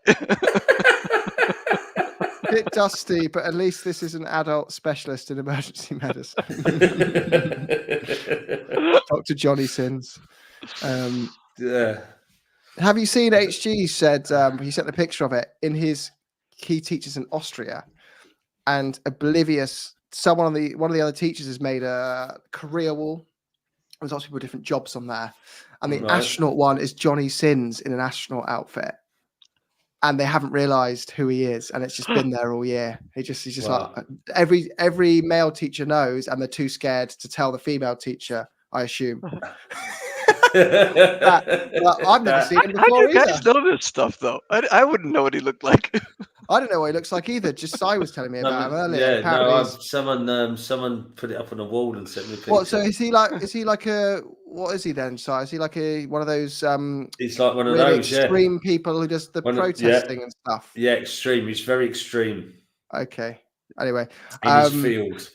Bit dusty, but at least this is an adult specialist in emergency medicine. Dr. Johnny Sins. Have you seen HG said he sent a picture of it in his key teachers in Austria, and oblivious one of the other teachers has made a career wall. There's lots of people with different jobs on there, and the astronaut one is Johnny Sins in an astronaut outfit, and they haven't realized who he is, and it's just been there all year. He's just like every male teacher knows, and they're too scared to tell the female teacher, I assume. I've never seen him before. How do you guys know this stuff, though? I wouldn't know what he looked like. I don't know what he looks like either. Just Si was telling me about him earlier. Yeah, someone put it up on the wall and sent me a picture. What? So is he like a? What is he then, Si? Is he like one of those? He's like one of really those extreme people who does the protesting and stuff. Yeah, extreme. He's very extreme. Okay. Anyway, in his field.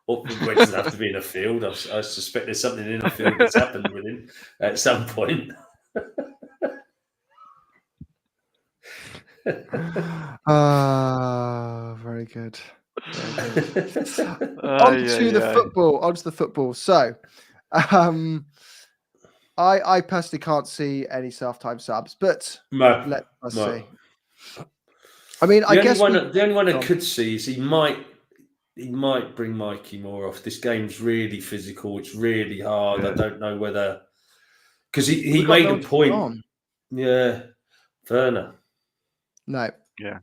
Or it doesn't have to be in a field. I suspect there's something in a field that's happened with him at some point. Very good. Onto the football. So, I personally can't see any self-time subs, but let us see. I mean, the only one I could see is he might bring Mikey Moore off. This game's really physical. It's really hard. I don't know whether because he made a point. Yeah, Werner. No. Yeah.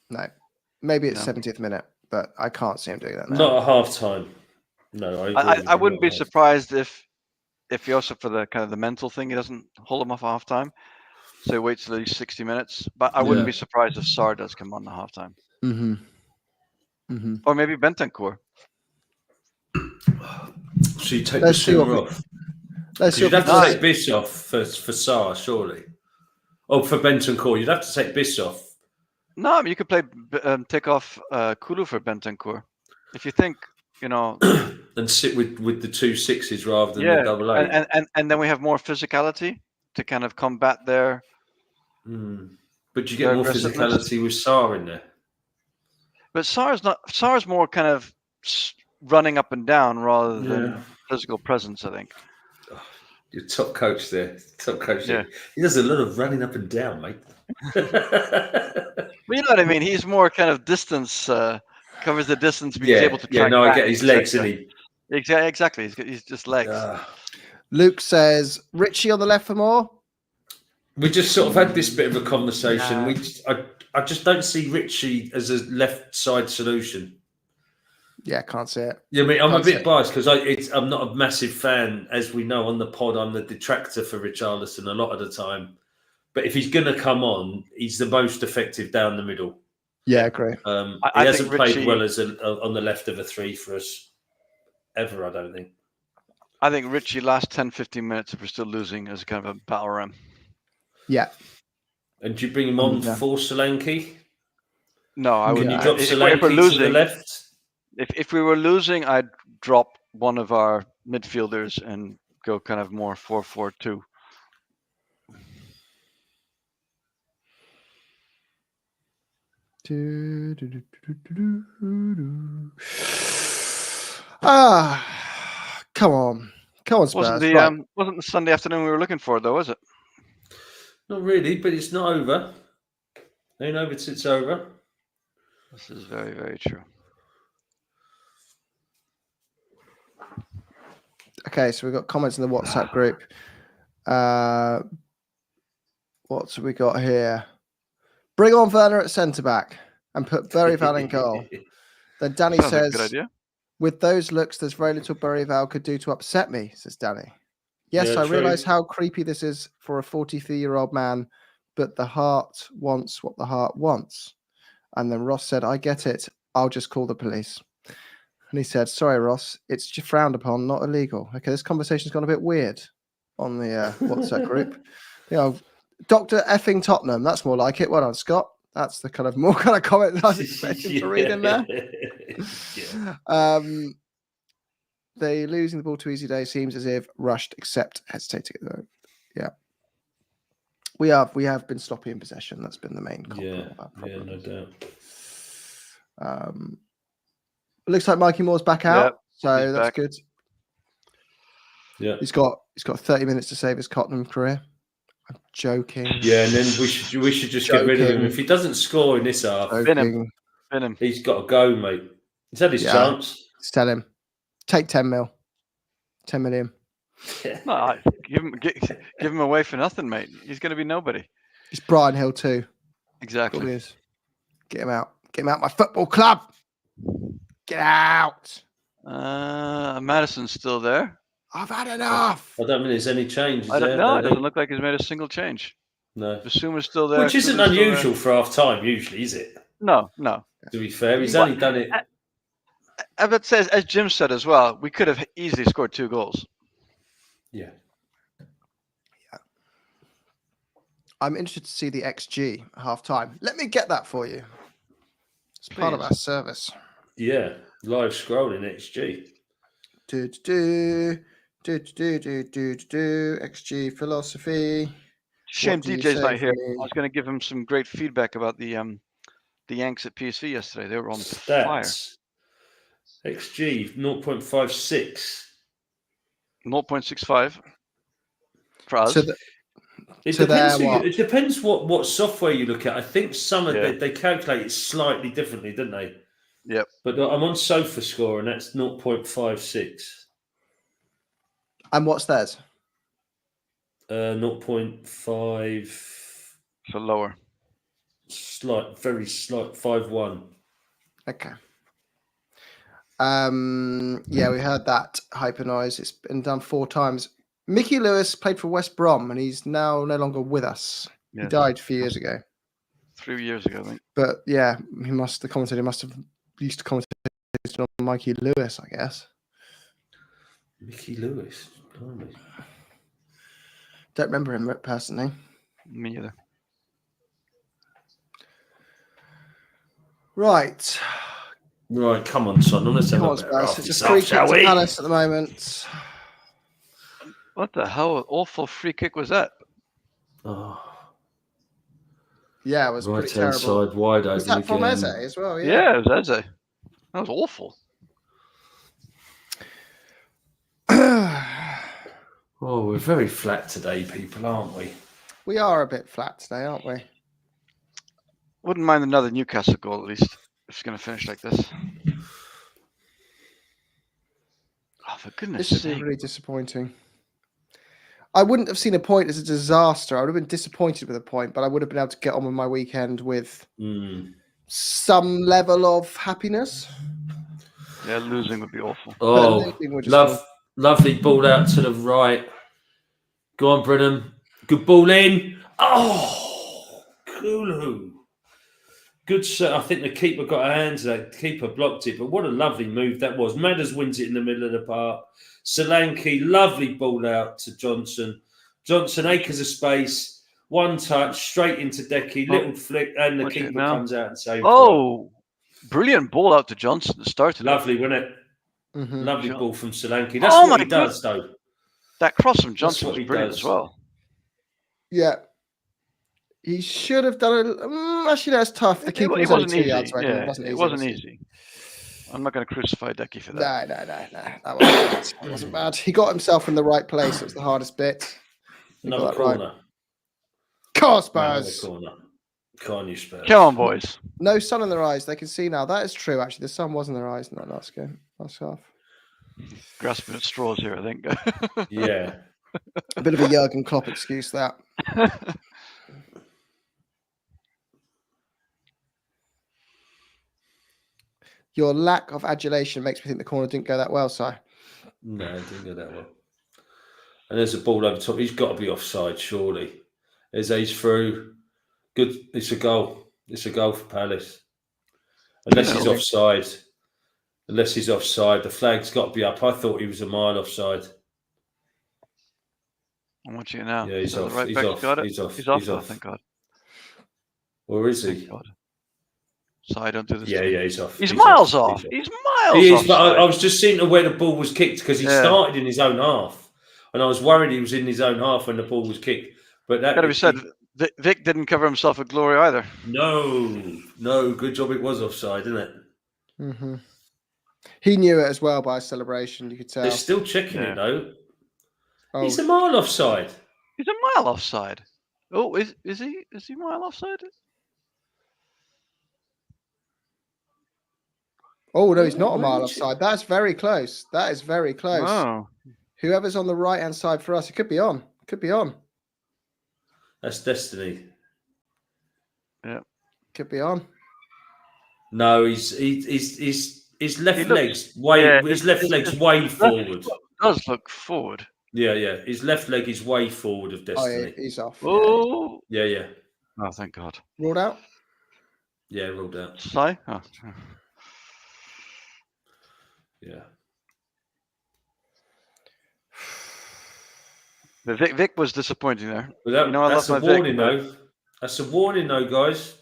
No. Maybe it's 70th minute, but I can't see him doing that now. Not at half time. No, I wouldn't be surprised if he also, for the kind of the mental thing, he doesn't hold him off at half time. So he waits at least 60 minutes. But I wouldn't be surprised if Sarr does come on at half time. Mm-hmm. Mm-hmm. Or maybe Bentancur. So you take Basuma off. You'd have to take Biss off for Sarr, surely. Or for Bentancur, you'd have to take Biss off. No, I mean, you could take off Kulu for Bentancur. If you think, and sit with the 2 6s rather than the double 8. And then we have more physicality to kind of combat their. But you get more physicality with Sarr in there. But Sarr's more kind of running up and down rather than physical presence, I think. You're top coach there. Top coach there. He does a lot of running up and down, mate. Well, you know what I mean? He's more kind of distance, covers the distance, but he's able to track I get his legs, isn't he? Exactly. He's just legs. Luke says, Richie on the left for more? We just sort of had this bit of a conversation. I just don't see Richie as a left side solution. Yeah, can't see it. Yeah, I mean, I'm a bit biased because I'm not a massive fan, as we know on the pod. I'm the detractor for Richarlison a lot of the time. But if he's going to come on, he's the most effective down the middle. Yeah, agree. He hasn't played well as on the left of a 3 for us ever, I don't think. I think Richie last 10, 15 minutes, if we're still losing, as kind of a battle ram. Yeah. And do you bring him on for Solanke? No, I would. Can you drop Solanke to the left? If we were losing, I'd drop one of our midfielders and go kind of more 4-4-2. Come on, Spurs. Wasn't the Sunday afternoon we were looking for, though, was it? Not really, but it's not over. Ain't over till it's over. This is very, very true. Okay, so we've got comments in the WhatsApp group. What's we got here? Bring on Werner at centre back and put Berryval in goal. Then Danny says, good idea. With those looks, there's very little Berryval could do to upset me, says Danny. Yes, Yeah, I realise how creepy this is for a 43-year-old man, but the heart wants what the heart wants. And then Ross said, I get it. I'll just call the police. And he said, sorry, Ross, it's just frowned upon, not illegal. Okay, this conversation's gone a bit weird on the WhatsApp group. Dr. effing Tottenham, that's more like it. Well done, Scott. That's the kind of more kind of comment that I was expecting to read in there. They losing the ball too easy today seems as if rushed, except hesitating. Yeah. We have been sloppy in possession. That's been the main problem. Yeah, no doubt. It looks like Mikey Moore's back out, so that's back. good. Yeah, he's got 30 minutes to save his Tottenham career. I'm joking. Yeah, and then we should just get rid of him if he doesn't score in this half. Bin him. He's got to go, mate. He's had his chance. Tell him, take 10 million. No, give him away for nothing, mate. He's going to be nobody. He's Brian Hill too. Exactly. Get him out. Get him out my football club. Get out. Madison's still there. I've had enough. I don't think there's any change. It doesn't look like he's made a single change. No. Basuma's still there. Which isn't unusual for half time, usually, is it? No. To be fair, he's only done it. But says, as Jim said as well, we could have easily scored 2 goals. Yeah. I'm interested to see the XG at half time. Let me get that for you. It's part of our service. Yeah, live scrolling XG. XG philosophy. Shame DJ's not here. I was going to give him some great feedback about the Yanks at PSV yesterday. They were on fire. XG 0.56. 0.65 for us. It depends what software you look at. I think some of they calculate it slightly differently, don't they? Yep. But I'm on SofaScore and that's 0.56. And what's theirs? 0.5. So lower. Very slight 5-1. Okay. Yeah, we heard that hyper noise. It's been done 4 times. Mickey Lewis played for West Brom, and he's now no longer with us. Yes. He died a few years ago. 3 years ago, I think. But yeah, the commentator must have used to commentate on Mikey Lewis, I guess. Mickey Lewis. Blimey. Don't remember him personally. Me either. Right. Right, come on, son. Let's have a better half It's just free kick to Palace at the moment. What the hell? An awful free kick was that? Oh. Yeah, it was pretty terrible. Right-hand side, wide open. Was that from Eze as well? Yeah, it was Eze. That was awful. Oh, we're very flat today, people, aren't we? We are a bit flat today, aren't we? Wouldn't mind another Newcastle goal, at least, if it's going to finish like this. Oh, for goodness sake. This is really disappointing. I wouldn't have seen a point as a disaster. I would have been disappointed with a point, but I would have been able to get on with my weekend with some level of happiness. Yeah, losing would be awful. Oh, lovely ball out to the right. Go on, Brennan. Good ball in. Oh, Kulu. Good shot. I think the keeper got her hands. The keeper blocked it, but what a lovely move that was. Madders wins it in the middle of the park. Solanke, lovely ball out to Johnson. Johnson, acres of space. One touch, straight into Decky. Little flick, and the keeper comes out and saves it. Oh, brilliant ball out to Johnson. Started lovely, wasn't it? Mm-hmm. Lovely ball from Solanke. That's what he does, though. That cross from Johnson was brilliant as well. Yeah. He should have done it. Actually, that's tough. The keeper was only 2 yards away. Yeah, it wasn't easy. I'm not going to crucify Decky for that. No. That wasn't bad. He got himself in the right place. It was the hardest bit. Another corner. Right. Come on, Spurs. Come on, Spurs. Come on, boys. No sun in their eyes. They can see now. That is true, actually. The sun was in their eyes in that last game. Last half. Grasping at straws here, I think. Yeah. A bit of a Jurgen Klopp excuse, that. Your lack of adulation makes me think the corner didn't go that well, Si. No, it didn't go that well. And there's a ball over top. He's got to be offside, surely. There's Ace through. Good. It's a goal. It's a goal for Palace. Unless he's offside. The flag's got to be up. I thought he was a mile offside. I'm watching it now. Yeah, he's off. Right, he's off. He's off. Thank God. Where is he? So I don't do this. Yeah, he's off. He's miles off. He's miles off. He is, but I was just seeing where the ball was kicked because he started in his own half. And I was worried he was in his own half when the ball was kicked. But that got to be said, Vic didn't cover himself with glory either. No. Good job it was offside, isn't it? Mm-hmm. He knew it as well by his celebration, you could tell. They're still checking it, though. Oh. He's a mile offside. He's a mile offside. Oh, is he? Is he a mile offside? Oh, no, he's not a mile offside. That's very close. That is very close. Oh. Whoever's on the right-hand side for us, it could be on. Could be on. That's destiny. Yeah. Could be on. No, his left leg's way forward. It does look forward. Yeah. His left leg is way forward of destiny. Oh, yeah, he's off. Oh. Yeah. Oh, thank God. Ruled out? Yeah, ruled out. Sai? Oh. Yeah. Vic was disappointing there. That's a warning, though. That's a warning, though, guys.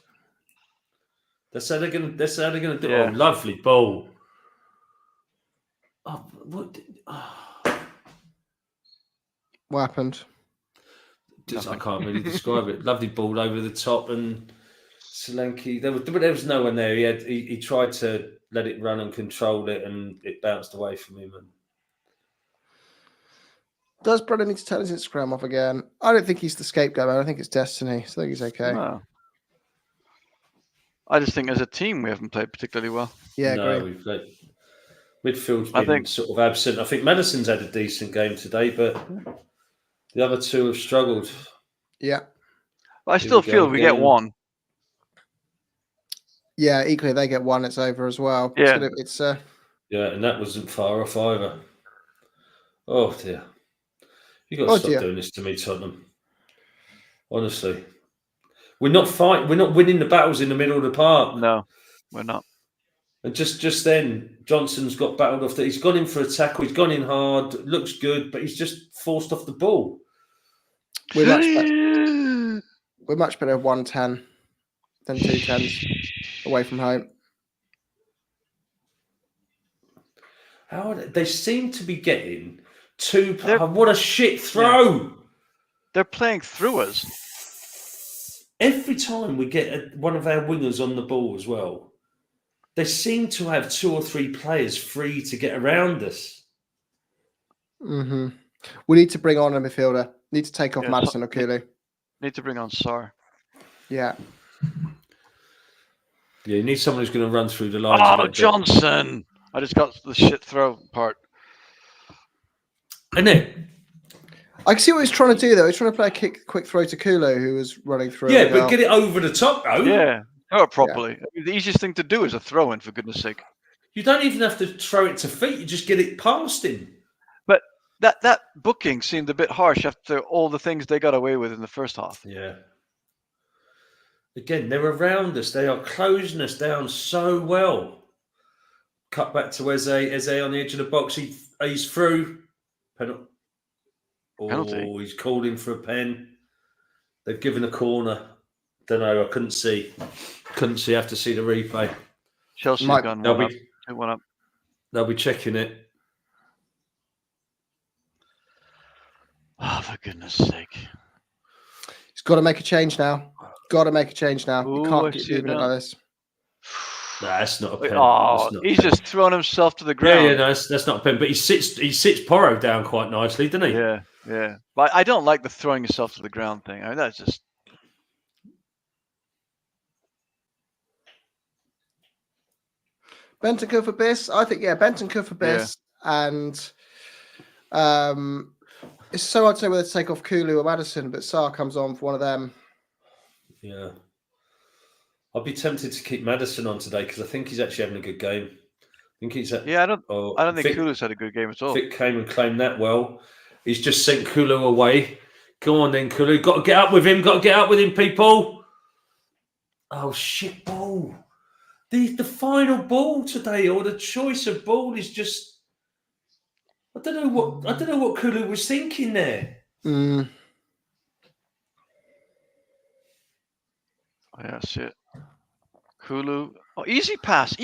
That's how they're gonna do it. Oh, lovely ball. Oh, what happened? I can't really describe it. Lovely ball over the top, and Solanke. There was no one there. He tried to let it run and control it, and it bounced away from him. And does Brennan need to turn his Instagram off again? I don't think he's the scapegoat. I don't think it's destiny. So I think he's okay. No. I just think as a team we haven't played particularly well. Yeah, we've played. Midfield's been sort of absent. I think Madison's had a decent game today, but the other two have struggled. Yeah. But I still feel we get one. Yeah, equally they get one. It's over as well. Yeah, yeah, and that wasn't far off either. Oh dear, you got to stop doing this to me, Tottenham. Honestly, we're not fighting. We're not winning the battles in the middle of the park. No, we're not. And just then, Johnson's got battled off. He's gone in for a tackle. He's gone in hard. Looks good, but he's just forced off the ball. We're much better 1-10 than 2-10s away from home. How they seem to be getting two. What a shit throw! Yeah. They're playing through us. Every time we get one of our wingers on the ball as well, they seem to have 2 or 3 players free to get around us. Mm-hmm. We need to bring on a midfielder. Need to take off Maddison or Kulu. Need to bring on Sar. Yeah. Yeah, you need someone who's going to run through the lines. Oh, Johnson! I just got the shit throw part. And then I can see what he's trying to do, though. He's trying to play a quick throw to Kulu, who was running through. Yeah, but get it over the top, though. Yeah, throw it properly. Yeah. I mean, the easiest thing to do is a throw in, for goodness sake. You don't even have to throw it to feet. You just get it past him. But that booking seemed a bit harsh after all the things they got away with in the first half. Yeah. Again, they're around us. They are closing us down so well. Cut back to Eze on the edge of the box. He's through. Penalty. Oh, he's called in for a pen. They've given a corner. Don't know. I couldn't see. I have to see the replay. Chelsea's gone one up. They'll be checking it. Oh, for goodness sake. He's got to make a change now. You can't keep leaving it like this. Nah, that's not a pen. Oh, he's just thrown himself to the ground. Yeah, no, that's not a pen. But he sits Porro down quite nicely, doesn't he? Yeah. But I don't like the throwing yourself to the ground thing. I mean, that's just. Bentancur for Biss. I think, Bentancur for Biss. Yeah. And it's so hard to know whether to take off Kulu or Maddison, but Sarr comes on for one of them. Yeah. I'd be tempted to keep Maddison on today because I think he's actually having a good game. I think he's I don't think Kulu's had a good game at all. Vic came and claimed that well. He's just sent Kulu away. Go on then, Kulu. Got to get up with him, people. Oh, shit ball. The final ball today, or the choice of ball is just. I don't know what Kulu was thinking there. Mm. Oh, yeah, shit. Kulu. Oh, easy pass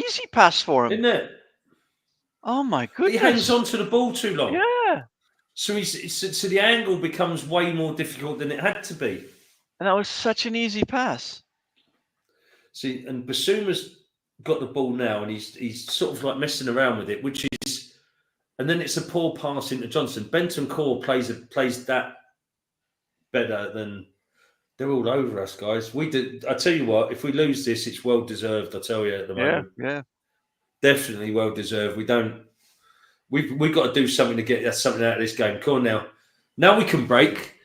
for him. Isn't it? Oh my goodness. He hangs on to the ball too long. Yeah. So the angle becomes way more difficult than it had to be. And that was such an easy pass. See, and Basuma's got the ball now, and he's sort of like messing around with it, which is, and then it's a poor pass into Johnson. Bentancur plays that better than. They're all over us, guys. We did. I tell you what, if we lose this, it's well deserved. I tell you at the moment. Yeah. Definitely well deserved. We've got to do something to get something out of this game. Come on now. Now we can break.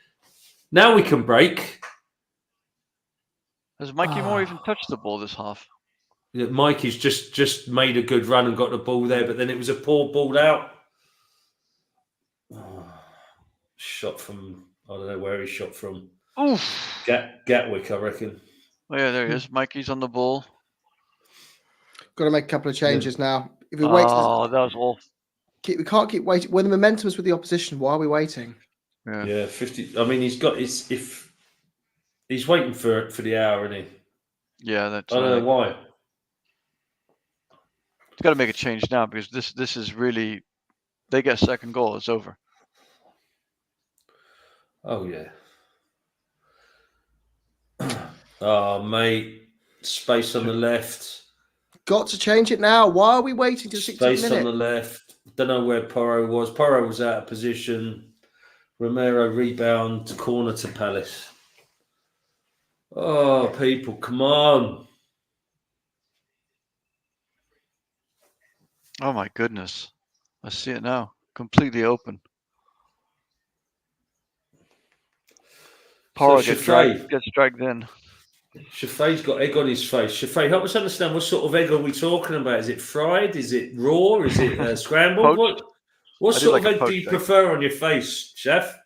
Has Mikey Moore even touched the ball this half? Yeah, Mikey's just made a good run and got the ball there, but then it was a poor ball out. Oh, shot from I don't know where he shot from. Oof. Gatwick, I reckon. Oh yeah, there he is. Mikey's on the ball. Got to make a couple of changes now. If we wait, that was awful. We can't keep waiting. When the momentum's with the opposition, why are we waiting? Yeah, 50. I mean, if he's waiting for the hour, isn't he? Yeah, that's. I don't know why. He's got to make a change now because this is really. They get a second goal, it's over. Oh yeah. Oh mate, space on the left. Got to change it now. Why are we waiting till 60 minutes? Space on the left. Don't know where Porro was. Porro was out of position. Romero rebound, corner to Palace. Oh, people, come on. Oh my goodness. I see it now. Completely open. Porro gets dragged in. Shafay's got egg on his face. Shafay, help us understand, what sort of egg are we talking about? Is it fried? Is it raw? Is it scrambled? What sort of egg do you prefer on your face, chef?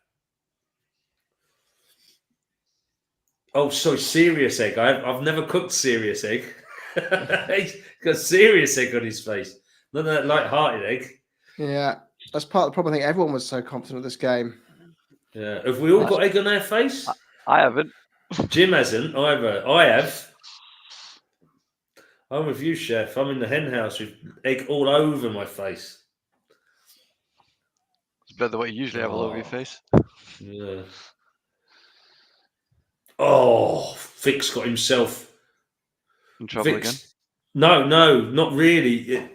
Oh, sorry, serious egg. I've never cooked serious egg. He's got serious egg on his face. None of that light-hearted egg. Yeah, that's part of the problem. I think everyone was so confident of this game. Yeah, have we all got egg on our face? I haven't. Jim hasn't either. I have. I'm with you, chef. I'm in the hen house with egg all over my face. It's better than what you usually have all over your face. Yeah. Oh, Vic's got himself in trouble again. No, not really.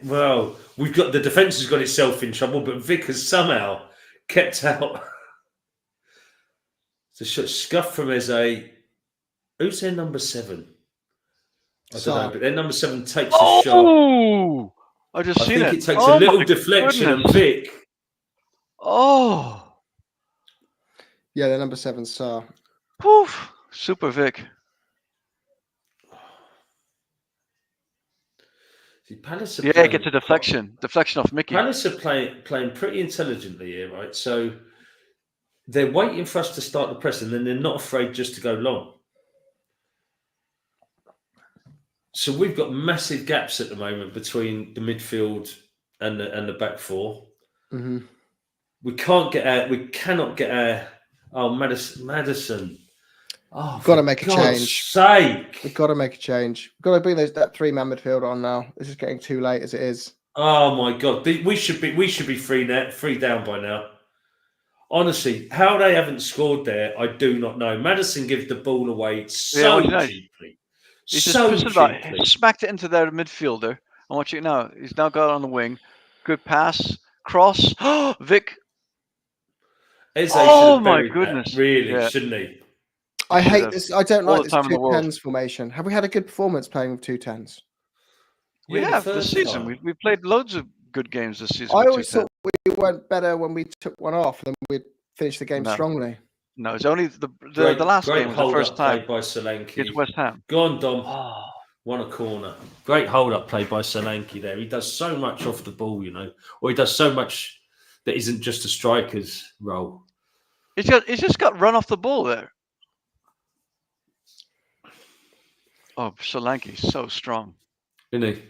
We've got the defence has got itself in trouble, but Vic has somehow kept out. It's a scuff from Eze. Who's their number 7? I don't know, but their number 7 takes a shot. Oh, I think it takes a little deflection on Vic. Oh, yeah, their number 7 Sar. Poof. Super Vic. See, Palace it gets a deflection off Mickey. Palace are playing pretty intelligently here, right? So they're waiting for us to start the press, and then they're not afraid just to go long. So we've got massive gaps at the moment between the midfield and the back four. Mm-hmm. We cannot get our. Oh, Maddison. Oh, we've got to make a change. Sake. We've got to make a change. We've got to bring that 3-man midfield on now. This is getting too late as it is. Oh my God, we should be free down by now. Honestly, how they haven't scored there, I do not know. Maddison gives the ball away so cheaply. He's just smacked it into their midfielder. I'm watching it now. He's now got it on the wing. Good pass, cross. Vic. Eze my goodness! Really, shouldn't he? I hate this. I don't like this 2-10s formation. Have we had a good performance playing with 2-10s? We have this season. We've played loads of good games this season. I always thought we went better when we took one off and then we'd finish the game strongly. No, it's only the last game was the first time. Played by Solanke. It's West Ham. Go on, Dom. Won a corner. Great hold-up played by Solanke there. He does so much off the ball, or he does so much that isn't just a striker's role. He's just got run off the ball there. Oh, Solanke's so strong. Isn't he?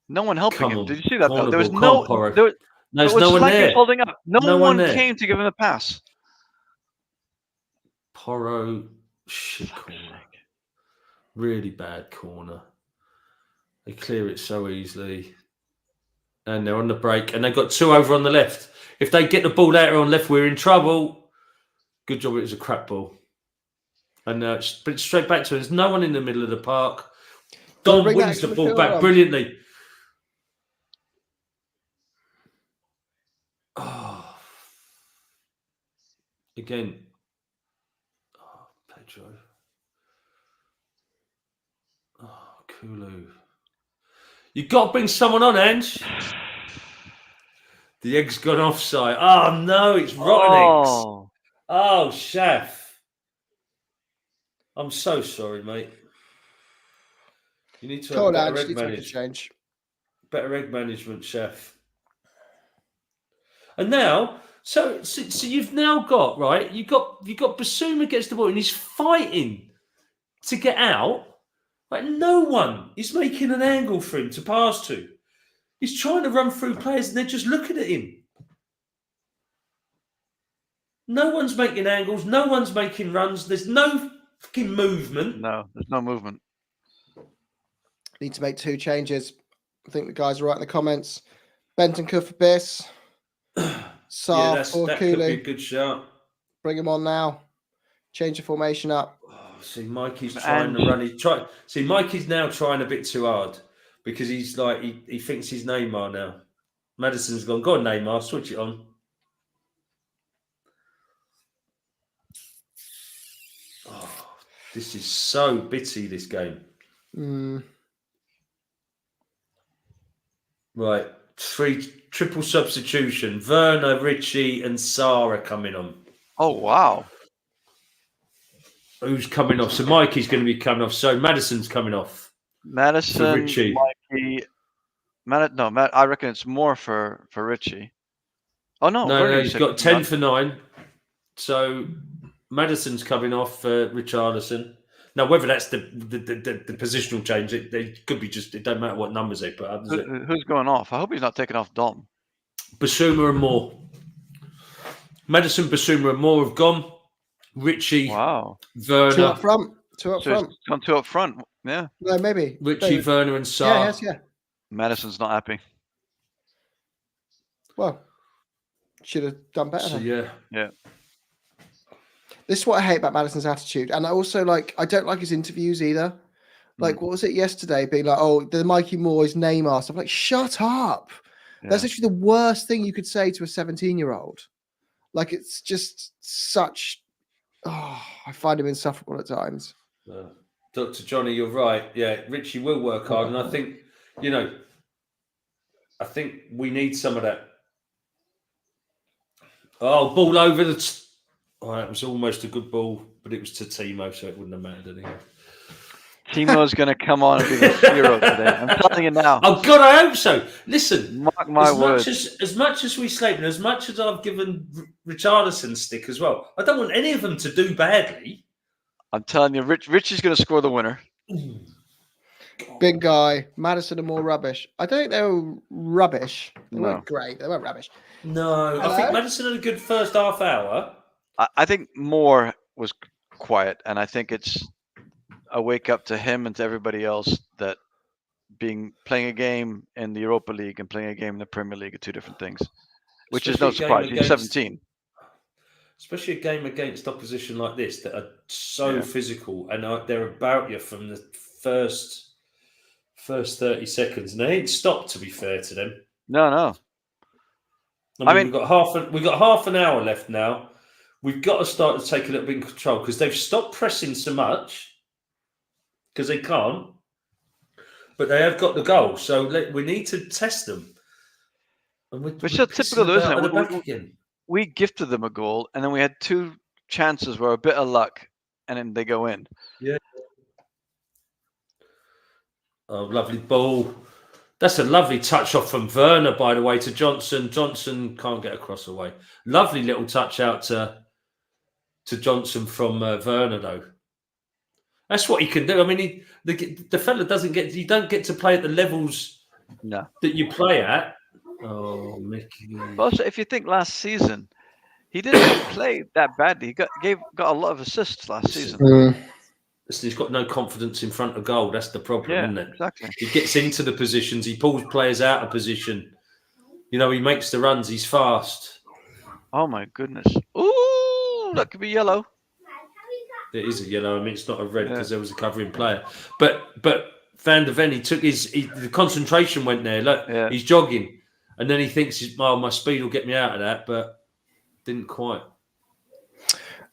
No one helping him. Did you see that? Though? There was There's no one there. Holding up. No one came to give him a pass. Porro, shit corner. Really bad corner. They clear it so easily. And they're on the break. And they've got 2 over on the left. If they get the ball out on left, we're in trouble. Good job it was a crap ball. And it's straight back to it. There's no one in the middle of the park. Don wins the ball back brilliantly. Oh. Again. Oh, Pedro. Oh, Kulu. You've got to bring someone on, Ange. The egg's gone offside. Oh, no, it's rotten eggs. Oh, chef. I'm so sorry, mate. You need to have better egg management. Better egg management, chef. And now, so you've now got, right, you've got Basuma gets the ball and he's fighting to get out. Like, no one is making an angle for him to pass to. He's trying to run through players and they're just looking at him. No one's making angles. No one's making runs. There's no fucking movement. No, there's no movement. Need to make 2 changes. I think the guys are right in the comments. Bentancur for Biss. Sar for that Kulu. Could be a good shout. Bring him on now. Change the formation up. See, Mikey's trying to run. Mikey's now trying a bit too hard because he's like he thinks he's Neymar now. Maddison's gone. Go on, Neymar. Switch it on. Oh, this is so bitty. This game. Right, 3 triple substitution. Werner, Richie, and Sarah coming on. Oh wow! who's coming off. So Mikey's going to be coming off. So Maddison's coming off. Maddison, Richie. Mikey. I reckon it's more for Richie. Oh no, No, he's got 10 for 9. So Maddison's coming off for Richarlison. Now, whether that's the positional change, it could be just. It don't matter what numbers they put up. Who's going off? I hope he's not taking off Dom. Basuma and Moore. Maddison, Basuma and Moore have gone. Richie, Wow. Werner. 2 up front. 2 up front. Gone 2 up front. Yeah. No, maybe. Richie, Werner, and Sarr. Yeah. Maddison's not happy. Well, should have done better. So, yeah. This is what I hate about Maddison's attitude. And I also I don't like his interviews either. Like, what was it yesterday? Being like, oh, the Mikey Moore is Neymar. I'm like, shut up. Yeah. That's actually the worst thing you could say to a 17-year-old. Like, it's just such. Oh, I find him insufferable at times. Dr. Johnny, you're right. Yeah, Richie will work hard. And I think, I think we need some of that. Oh, ball over the. Oh, that was almost a good ball, but it was to Timo, so it wouldn't have mattered anyway. Timo's going to come on and be the hero today. I'm telling you now. Oh, God, I hope so. Listen, mark my words. As much as we sleep, and as much as I've given Richarlison stick as well, I don't want any of them to do badly. I'm telling you, Richie's going to score the winner. Big guy, Maddison and Moore rubbish. I don't think they were rubbish. They weren't great. They weren't rubbish. No, I think Maddison had a good first half hour. I think Moore was quiet, and I think it's a wake up to him and to everybody else that playing a game in the Europa League and playing a game in the Premier League are 2 different things, which is no surprise. He's 17. Especially a game against opposition like this that are so physical and they're about you from the first 30 seconds, and they ain't stopped. To be fair to them, no. I mean, we've got half an hour left now. We've got to start to take a little bit of control because they've stopped pressing so much because they can't, but they have got the goal. So we need to test them. Which is typical, though, isn't it? We gifted them a goal, and then we had 2 chances where a bit of luck, and then they go in. Yeah. Oh, lovely ball. That's a lovely touch off from Werner, by the way, to Johnson. Johnson can't get across the way. Lovely little touch out to Johnson from Werner, though. That's what he can do. I mean, the fella doesn't get. You don't get to play at the levels that you play at. Oh, Mickey. Also, if you think last season, he didn't play that badly. He got a lot of assists last season. Listen, he's got no confidence in front of goal. That's the problem, isn't it? Exactly. He gets into the positions. He pulls players out of position. He makes the runs. He's fast. Oh, my goodness. Ooh, that could be yellow. It is a yellow. I mean, it's not a red because there was a covering player. But Van der Ven, he took the concentration went there. Look, he's jogging. And then he thinks, my speed will get me out of that, but didn't quite.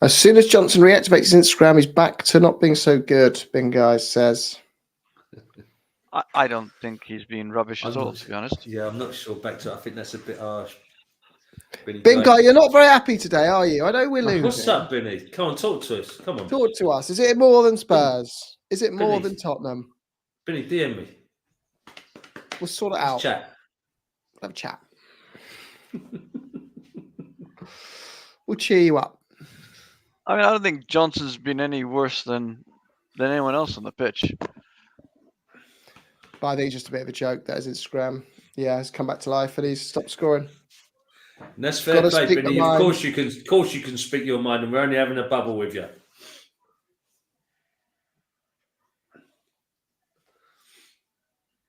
As soon as Johnson reactivates his Instagram, he's back to not being so good, Bing Guys says. I don't think he's been rubbish at all, to be honest. Yeah, I'm not sure. Back to I think that's a bit harsh. Bing Guy, you're not very happy today, are you? I know we're losing. What's up, Binny? Come on, talk to us. Come on. Talk to us. Is it more than Spurs? Is it more than Tottenham? Binny, DM me. We'll sort it out. Chat. Have a chat. We'll cheer you up. I mean, I don't think Johnson's been any worse than anyone else on the pitch. But I think it's just a bit of a joke. That is Instagram. Yeah, he's come back to life and he's stopped scoring. And that's fair play, Binny. Of course you can speak your mind, and we're only having a bubble with you.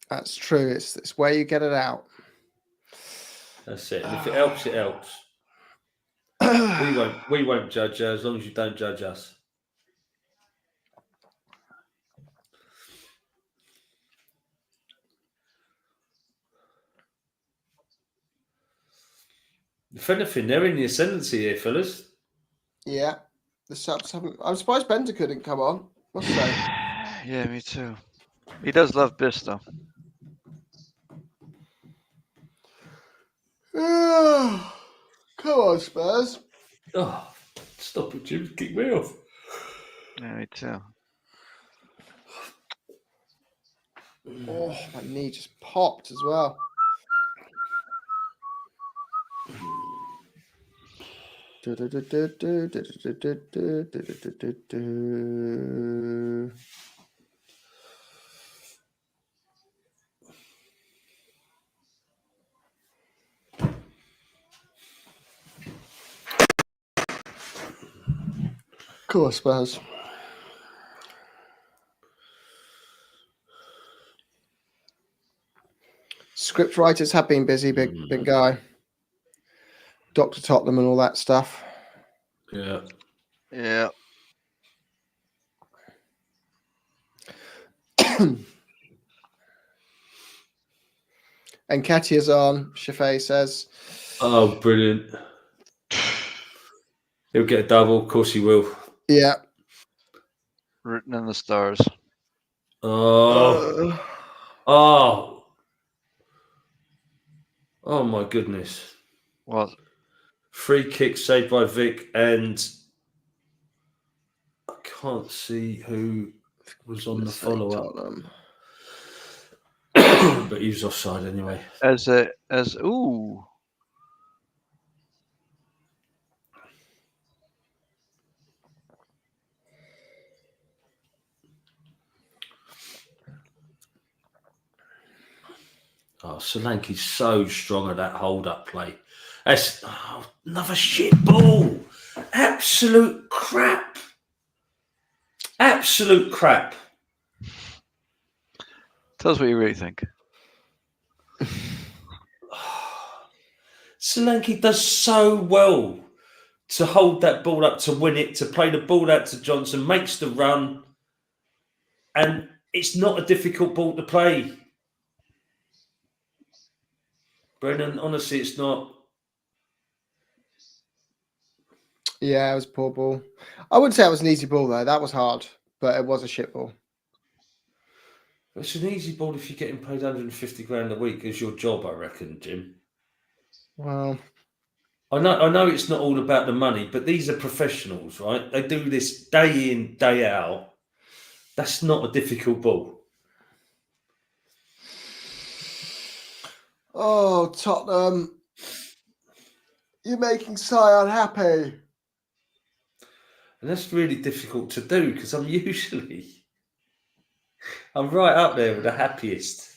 That's true. It's where you get it out. That's it. And if it helps, it helps. We won't judge you as long as you don't judge us. If anything, they're in the ascendancy here, fellas. Yeah. The subs haven't. I'm surprised Bender couldn't come on. Must say. Yeah, me too. He does love Biss, though. Come on, Spurs. Oh, stop it, Jim. Kick me off. Yeah, me too. Oh, my knee just popped as well. Cool, I suppose. Script writers have been busy, big guy. Dr. Tottenham and all that stuff. Yeah. Yeah. And Ketia's on, Shafay says. Oh, brilliant. He'll get a double. Of course he will. Yeah. Written in the stars. Oh. Oh, my goodness. Well, free kick saved by Vic, and I can't see who was on the follow-up. But he was offside anyway. Ooh. Oh, Solanke's so strong at that hold-up play. That's another shit ball. Absolute crap. Absolute crap. Tell us what you really think. Solanke does so well to hold that ball up, to win it, to play the ball out to Johnson, makes the run, and it's not a difficult ball to play. Brennan, honestly, it's not. Yeah, it was a poor ball. I wouldn't say it was an easy ball, though. That was hard, but it was a shit ball. It's an easy ball if you're getting paid 150 grand a week as your job, I reckon, Jim. Well, I know it's not all about the money, but these are professionals, right? They do this day in, day out. That's not a difficult ball. oh, Tottenham. You're making Cy unhappy. And that's really difficult to do because I'm right up there with the happiest.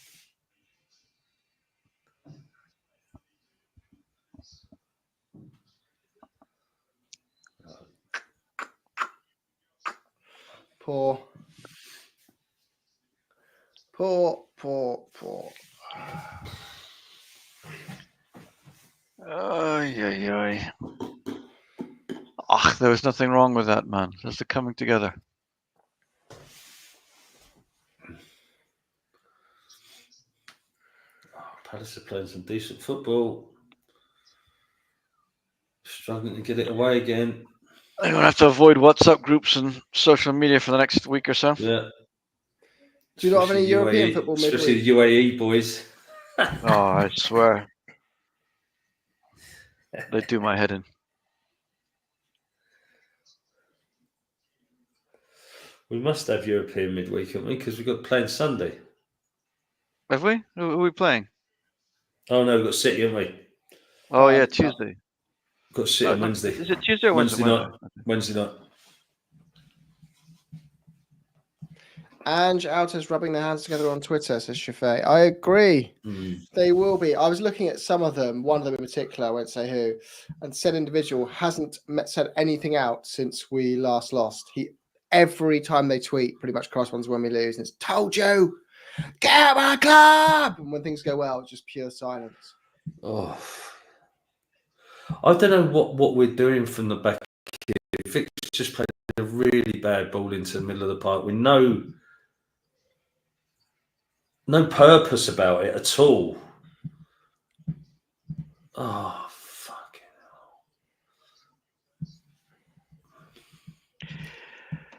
Poor. Ay. There was nothing wrong with that, man. Just the coming together. Palace are playing some decent football. Struggling to get it away again. I'm going to have to avoid WhatsApp groups and social media for the next week or so. Yeah. Do you not have any European football midweek? Especially the UAE boys. Oh, I swear. They do my head in. We must have European midweek, haven't we? Because we've got playing Sunday. Have we? Who are we playing? Oh, no, we've got City, haven't we? Oh, yeah, Tuesday. We've got City on Wednesday. Is it Tuesday or Wednesday? Wednesday night. Ange Alters rubbing their hands together on Twitter, says Shafay. I agree. They will be. I was looking at some of them, one of them in particular, I won't say who, and said individual hasn't said anything out since we last lost. Every time they tweet, pretty much corresponds when we lose, and it's told you, get out of my club. And when things go well, it's just pure silence. Oh, I don't know what we're doing from the back here. Vic's just played a really bad ball into the middle of the park with no purpose about it at all. Oh, fucking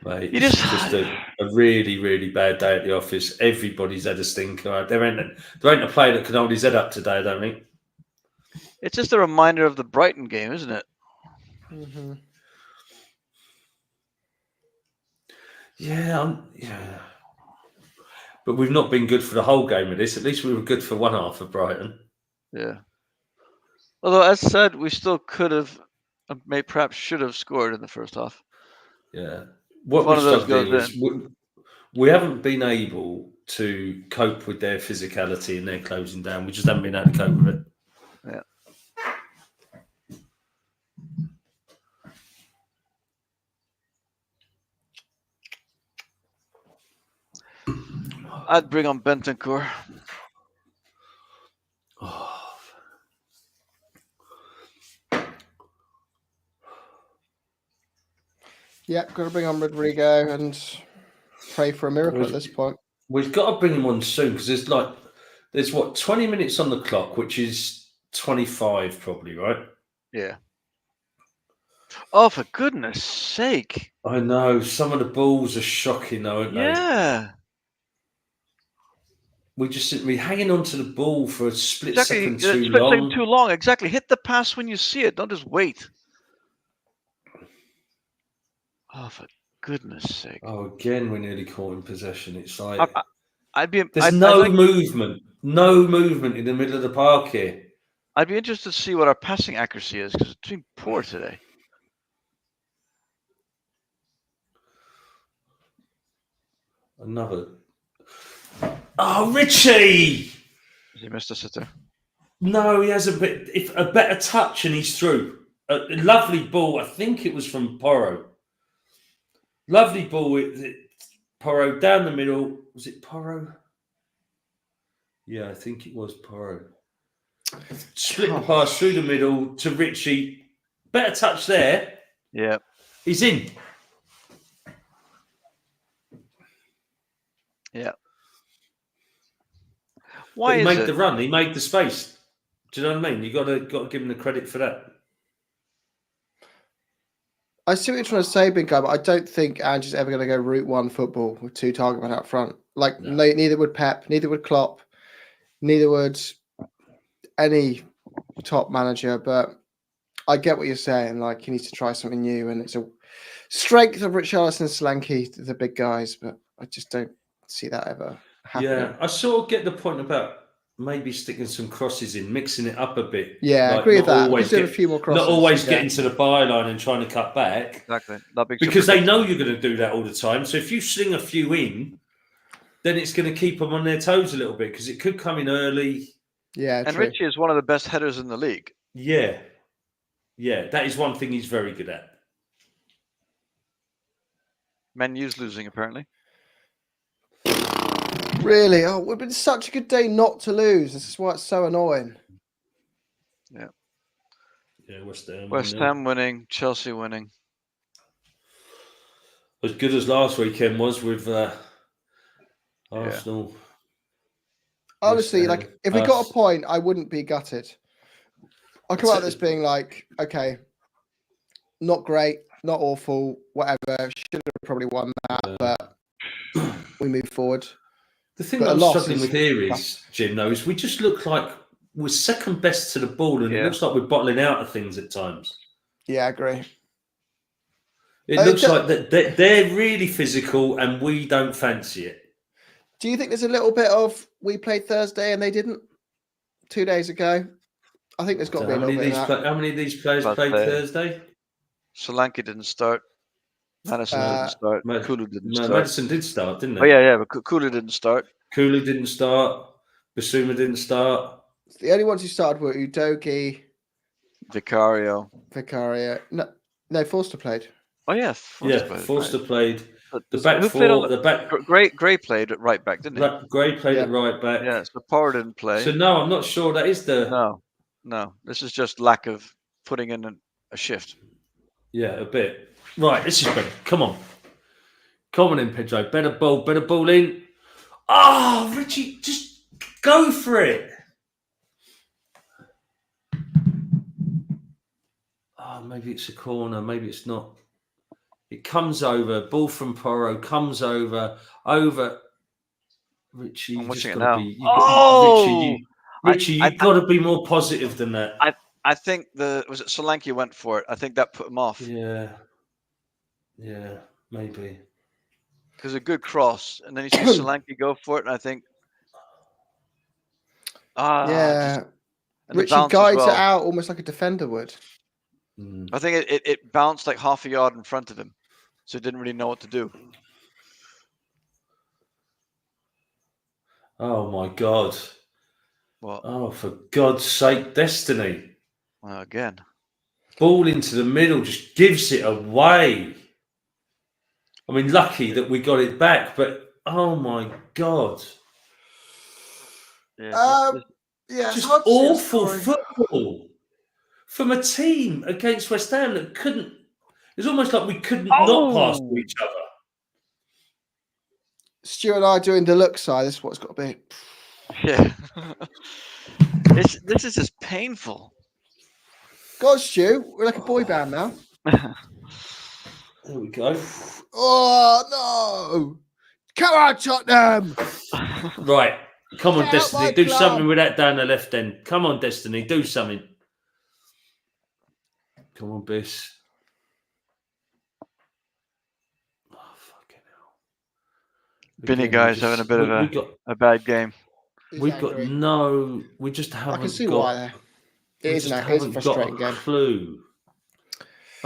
hell. Mate, it's just a really, really bad day at the office. Everybody's had a stinker. There ain't a player that can hold his head up today, I don't think. It's just a reminder of the Brighton game, isn't it? Mm-hmm. Yeah. But we've not been good for the whole game of this. At least we were good for one half of Brighton. Yeah. Although, as said, we still could have, perhaps should have scored in the first half. Yeah. What we're struggling is we haven't been able to cope with their physicality and their closing down. We just haven't been able to cope with it. Yeah. I'd bring on Bentancur. Yeah, got to bring on Rodrigo and pray for a miracle at this point. We've got to bring him on soon because there's 20 minutes on the clock, which is 25 probably, right? Yeah. Oh, for goodness sake. I know. Some of the balls are shocking, though, aren't they? Yeah. We just seem to be hanging on to the ball for a split second too split long. second too long, exactly. Hit the pass when you see it. Don't just wait. Oh, for goodness sake. Oh, again, we're nearly caught in possession. It's like there's no movement. No movement in the middle of the park here. I'd be interested to see what our passing accuracy is because it's been poor today. Another. Oh, Richie! Has he missed a sitter? No, he has a better touch and he's through. A lovely ball. I think it was from Porro. Lovely ball. Porro down the middle. Was it Porro? Yeah, I think it was Porro. Split the pass through the middle to Richie. Better touch there. Yeah. He's in. Yeah. He made the run. He made the space. Do you know what I mean? You got to give him the credit for that. I see what you're trying to say, big guy, but I don't think Ange is ever going to go route one football with two target men up front. Neither would Pep, neither would Klopp, neither would any top manager. But I get what you're saying. Like, he needs to try something new, and it's a strength of Richarlison and Solanke, the big guys. But I just don't see that ever happening. Yeah, I sort of get the point about maybe sticking some crosses in, mixing it up a bit. Yeah, I agree with that. Just doing a few more crosses. Not always getting to the byline and trying to cut back. Exactly. Because they know you're going to do that all the time. So if you sling a few in, then it's going to keep them on their toes a little bit because it could come in early. Yeah, and Richie is one of the best headers in the league. Yeah. Yeah, that is one thing he's very good at. Menu's losing, apparently. Really? Oh, it would have been such a good day not to lose. This is why it's so annoying. Yeah. Yeah, West Ham winning, Chelsea winning. As good as last weekend was with Arsenal. Yeah. Honestly, like, if we got a point, I wouldn't be gutted. I'll come out of this being like, okay, not great, not awful, whatever. Should have probably won that, but we move forward. The thing that I'm struggling with here is, Jim, though, is we just look like we're second best to the ball, and it looks like we're bottling out of things at times. Yeah, I agree. It looks like that they're really physical, and we don't fancy it. Do you think there's a little bit of we played Thursday and they didn't 2 days ago? I think there's got to be a little bit of that. How many of these players played Thursday? Solanke didn't start. Madison didn't start. Kulu didn't start. Madison did start, didn't he? Oh, yeah, but Kulu didn't start. Kulu didn't start. Basuma didn't start. The only ones who started were Udogie, Vicario. No, Forster played. Oh, yeah. Forster played. The back four. Gray played at right back, didn't he? Gray played at right back. Yeah, so Porro didn't play. So, no, I'm not sure that is the... No. This is just lack of putting in a shift. Yeah, a bit. Right, this is better. Come on. Come on in, Pedro. Better ball in. Oh, Richie, just go for it. Oh, maybe it's a corner. Maybe it's not. It comes over. Ball from Porro comes over. Richie, I'm watching it now. Richie, you've got to be more positive than that. I think was it Solanke went for it. I think that put him off. Yeah, maybe. Because a good cross, and then you see Solanke go for it, and I think, and Richie guides guides it out almost like a defender would. I think it bounced like half a yard in front of him, so he didn't really know what to do. Oh my God! What? Oh, for God's sake, Destiny! Again, ball into the middle, just gives it away. I mean, lucky that we got it back, but oh my God! Just awful football from a team against West Ham that couldn't. It's almost like we couldn't not pass to each other. Stu and I doing the look side. This is what it's got to be. Yeah, this is just painful. God, Stu, we're like a boy band now. There we go. Oh no! Come on, Tottenham! Right, come on, Get Destiny, out do my club. something with that down the left end. Come on, Destiny, do something. Come on, Biss. Oh, fucking hell. Vinny guy's having a bit of a bad game. We've got no. We just haven't. I can see got, why there. It is a frustrating game. Clue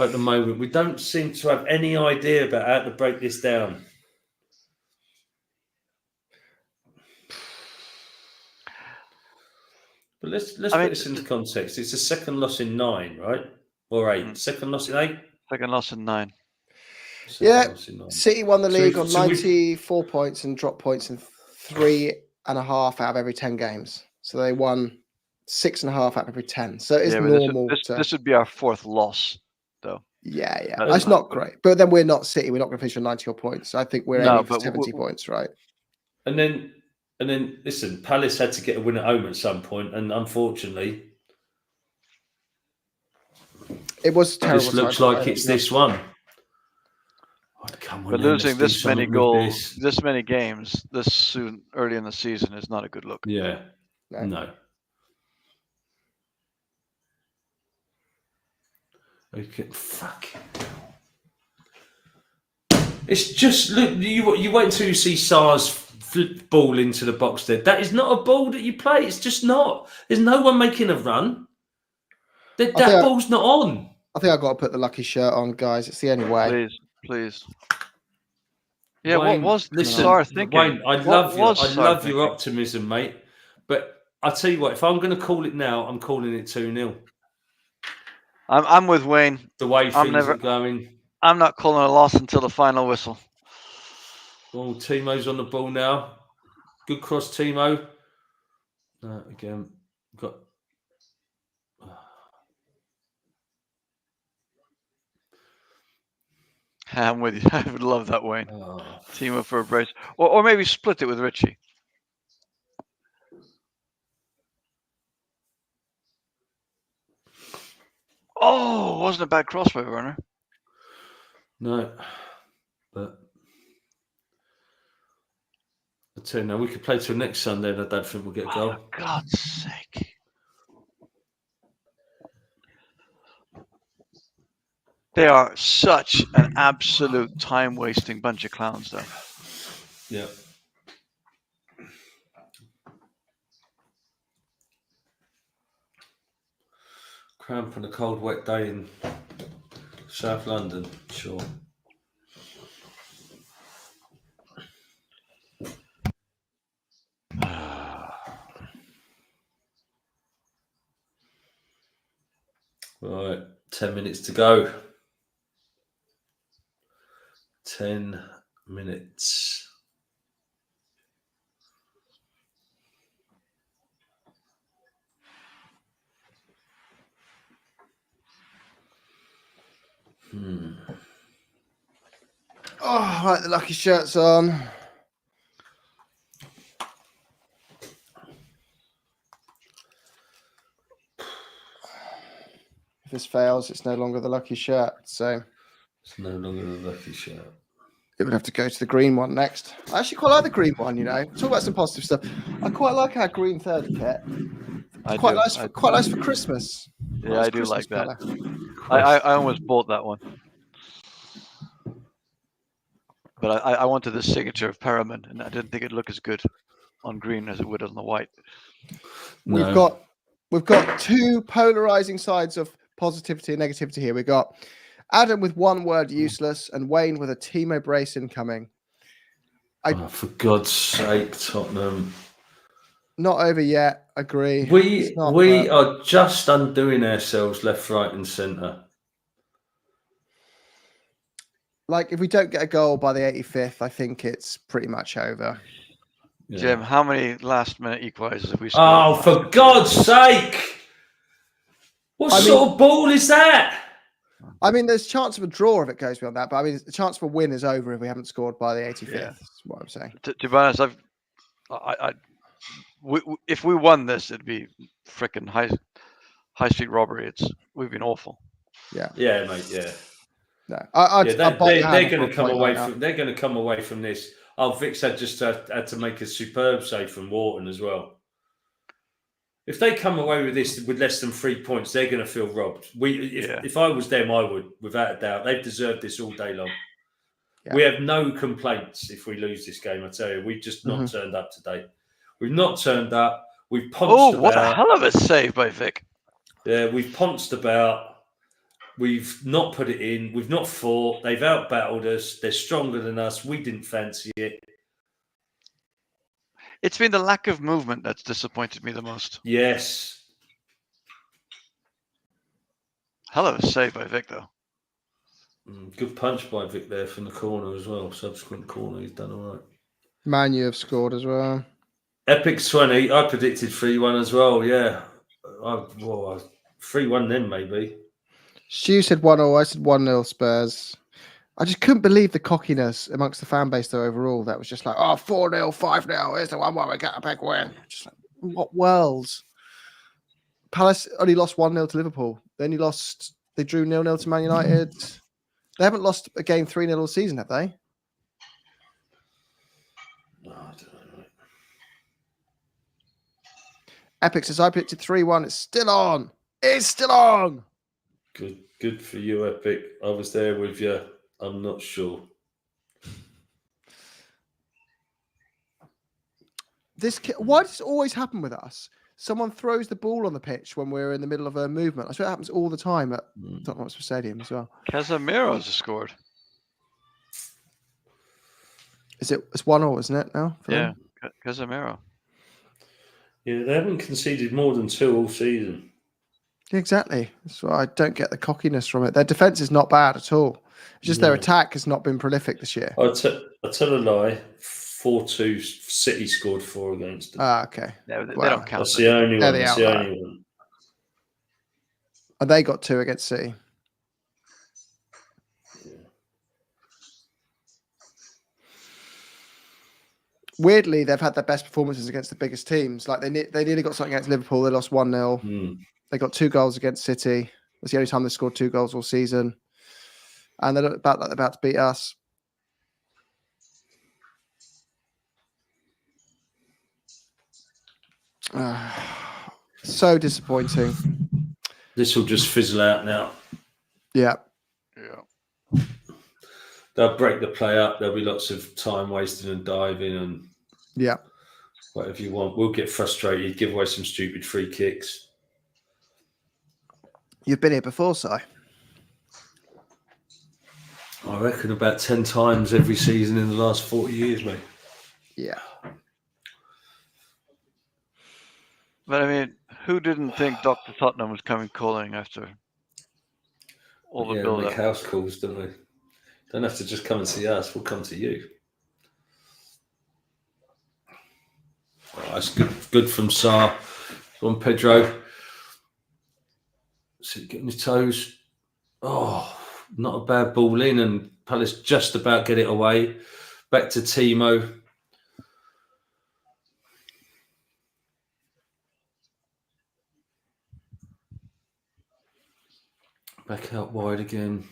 at the moment. We don't seem to have any idea about how to break this down. But let's put this into context. It's a second loss in 9, right? Or 8. Second loss in 8. Second loss in 9. City won the league on 94 points and dropped points in 3.5 out of every 10 games. So they won 6.5 out of every 10. So it is normal. This would be our 4th loss, though. Yeah. That's not great. But then we're not City. We're not going to finish on 90 points. I think we're aiming for 70 points, right? And then, listen, Palace had to get a win at home at some point, and unfortunately, it was terrible. This looks like it's this one. Oh, but losing this many goals, this many games, this soon early in the season is not a good look. Yeah, no. Okay, fuck. It's just look. You wait until you see Sar's flip ball into the box. There, that is not a ball that you play. It's just not. There's no one making a run. That ball's not on. I think I've got to put the lucky shirt on, guys. It's the only way. Please. Yeah, Wayne, what was Sar thinking? Wayne, I love your thinking? optimism, mate. But I tell you what, if I'm going to call it now, I'm calling it 2-0. I'm with Wayne. The way things are going. I'm not calling a loss until the final whistle. Oh, Timo's on the ball now. Good cross, Timo. Again, got. I'm with you. I would love that, Wayne. Timo for a brace. Or maybe split it with Richie. Oh, wasn't a bad cross by Werner. No. But I tell you now, we could play till next Sunday and I don't think we'll get a goal. For God's sake. They are such an absolute time-wasting bunch of clowns, though. Yeah. Cramp on a cold, wet day in South London, sure. Right, 10 minutes to go. 10 minutes. Oh, right, the lucky shirt's on. If this fails, it's no longer the lucky shirt. So it's no longer the lucky shirt. It would have to go to the green one next. I actually quite like the green one, you know. Talk about some positive stuff. I quite like our green third kit. Quite nice for Christmas. Yeah, nice I do Christmas like that. colour. I almost bought that one. But I wanted the signature of Perriman, and I didn't think it'd look as good on green as it would on the white. No. We've got two polarizing sides of positivity and negativity here. We got Adam with one word useless and Wayne with a Timo brace incoming. For God's sake, Tottenham. Not over yet. Agree. We are just undoing ourselves left, right, and centre. Like, if we don't get a goal by the 85th, I think it's pretty much over. Yeah. Jim, how many last-minute equalisers have we scored? Oh, for God's sake! What sort of ball is that? I mean, there's a chance of a draw if it goes beyond that, but I mean, the chance for a win is over if we haven't scored by the 85th. Yeah. That's what I'm saying. To be honest, if we won this, it'd be freaking high street robbery. We've been awful. Yeah. Yeah, mate. Yeah. No, they're going to come away from. They're going to come away from this. Oh, Vix had to make a superb save from Wharton as well. If they come away with this with less than 3 points, they're going to feel robbed. If I was them, I would, without a doubt. They've deserved this all day long. Yeah. We have no complaints if we lose this game. I tell you, we've just not turned up today. We've not turned up. We've ponced about. What a hell of a save by Vic. Yeah, we've ponced about. We've not put it in. We've not fought. They've out-battled us. They're stronger than us. We didn't fancy it. It's been the lack of movement that's disappointed me the most. Yes. Hell of a save by Vic, though. Good punch by Vic there from the corner as well. Subsequent corner, he's done all right. Man, you have scored as well. Epic 20. I predicted 3-1 as well, yeah. 3-1 then, maybe. Stu said 1-0. I said 1-0 Spurs. I just couldn't believe the cockiness amongst the fan base, though, overall. That was just like, 4-0, 5-0. Here's the one where we get a big win. Just like, what worlds? Palace only lost 1-0 to Liverpool. They drew 0-0 to Man United. They haven't lost a game 3-0 all season, have they? No, I don't know. Epic says, I predicted 3-1. It's still on. It's still on. Good for you, Epic. I was there with you. I'm not sure. Why does it always happen with us? Someone throws the ball on the pitch when we're in the middle of a movement. I swear it happens all the time at Tottenham Hotspur Stadium as well. Casemiro's scored. It's 1-0, isn't it now? Yeah, Casemiro. Yeah, they haven't conceded more than 2 all season. Exactly. That's why I don't get the cockiness from it. Their defense is not bad at all. It's just their attack has not been prolific this year. I'll tell a lie. 4-2 City scored 4 against them. Okay. No, they don't count. That's the only one. That's the only one. And they got 2 against City. Yeah. Weirdly, they've had their best performances against the biggest teams. Like they nearly got something against Liverpool. They lost 1-0. They got 2 goals against City. That's the only time they scored 2 goals all season. And they look about like they're about to beat us. So disappointing. This will just fizzle out now. Yeah. They'll break the play up. There'll be lots of time wasting and diving and whatever you want. We'll get frustrated, give away some stupid free kicks. You've been here before, Si. I reckon about 10 times every season in the last 40 years, mate. Yeah. But I mean, who didn't think Dr. Tottenham was coming calling after all the build-up? Make house calls, don't we? Don't have to just come and see us. We'll come to you. Oh, that's good from Sarr. On Pedro. So getting his toes. Oh, not a bad ball in, and Palace just about get it away. Back to Timo. Back out wide again.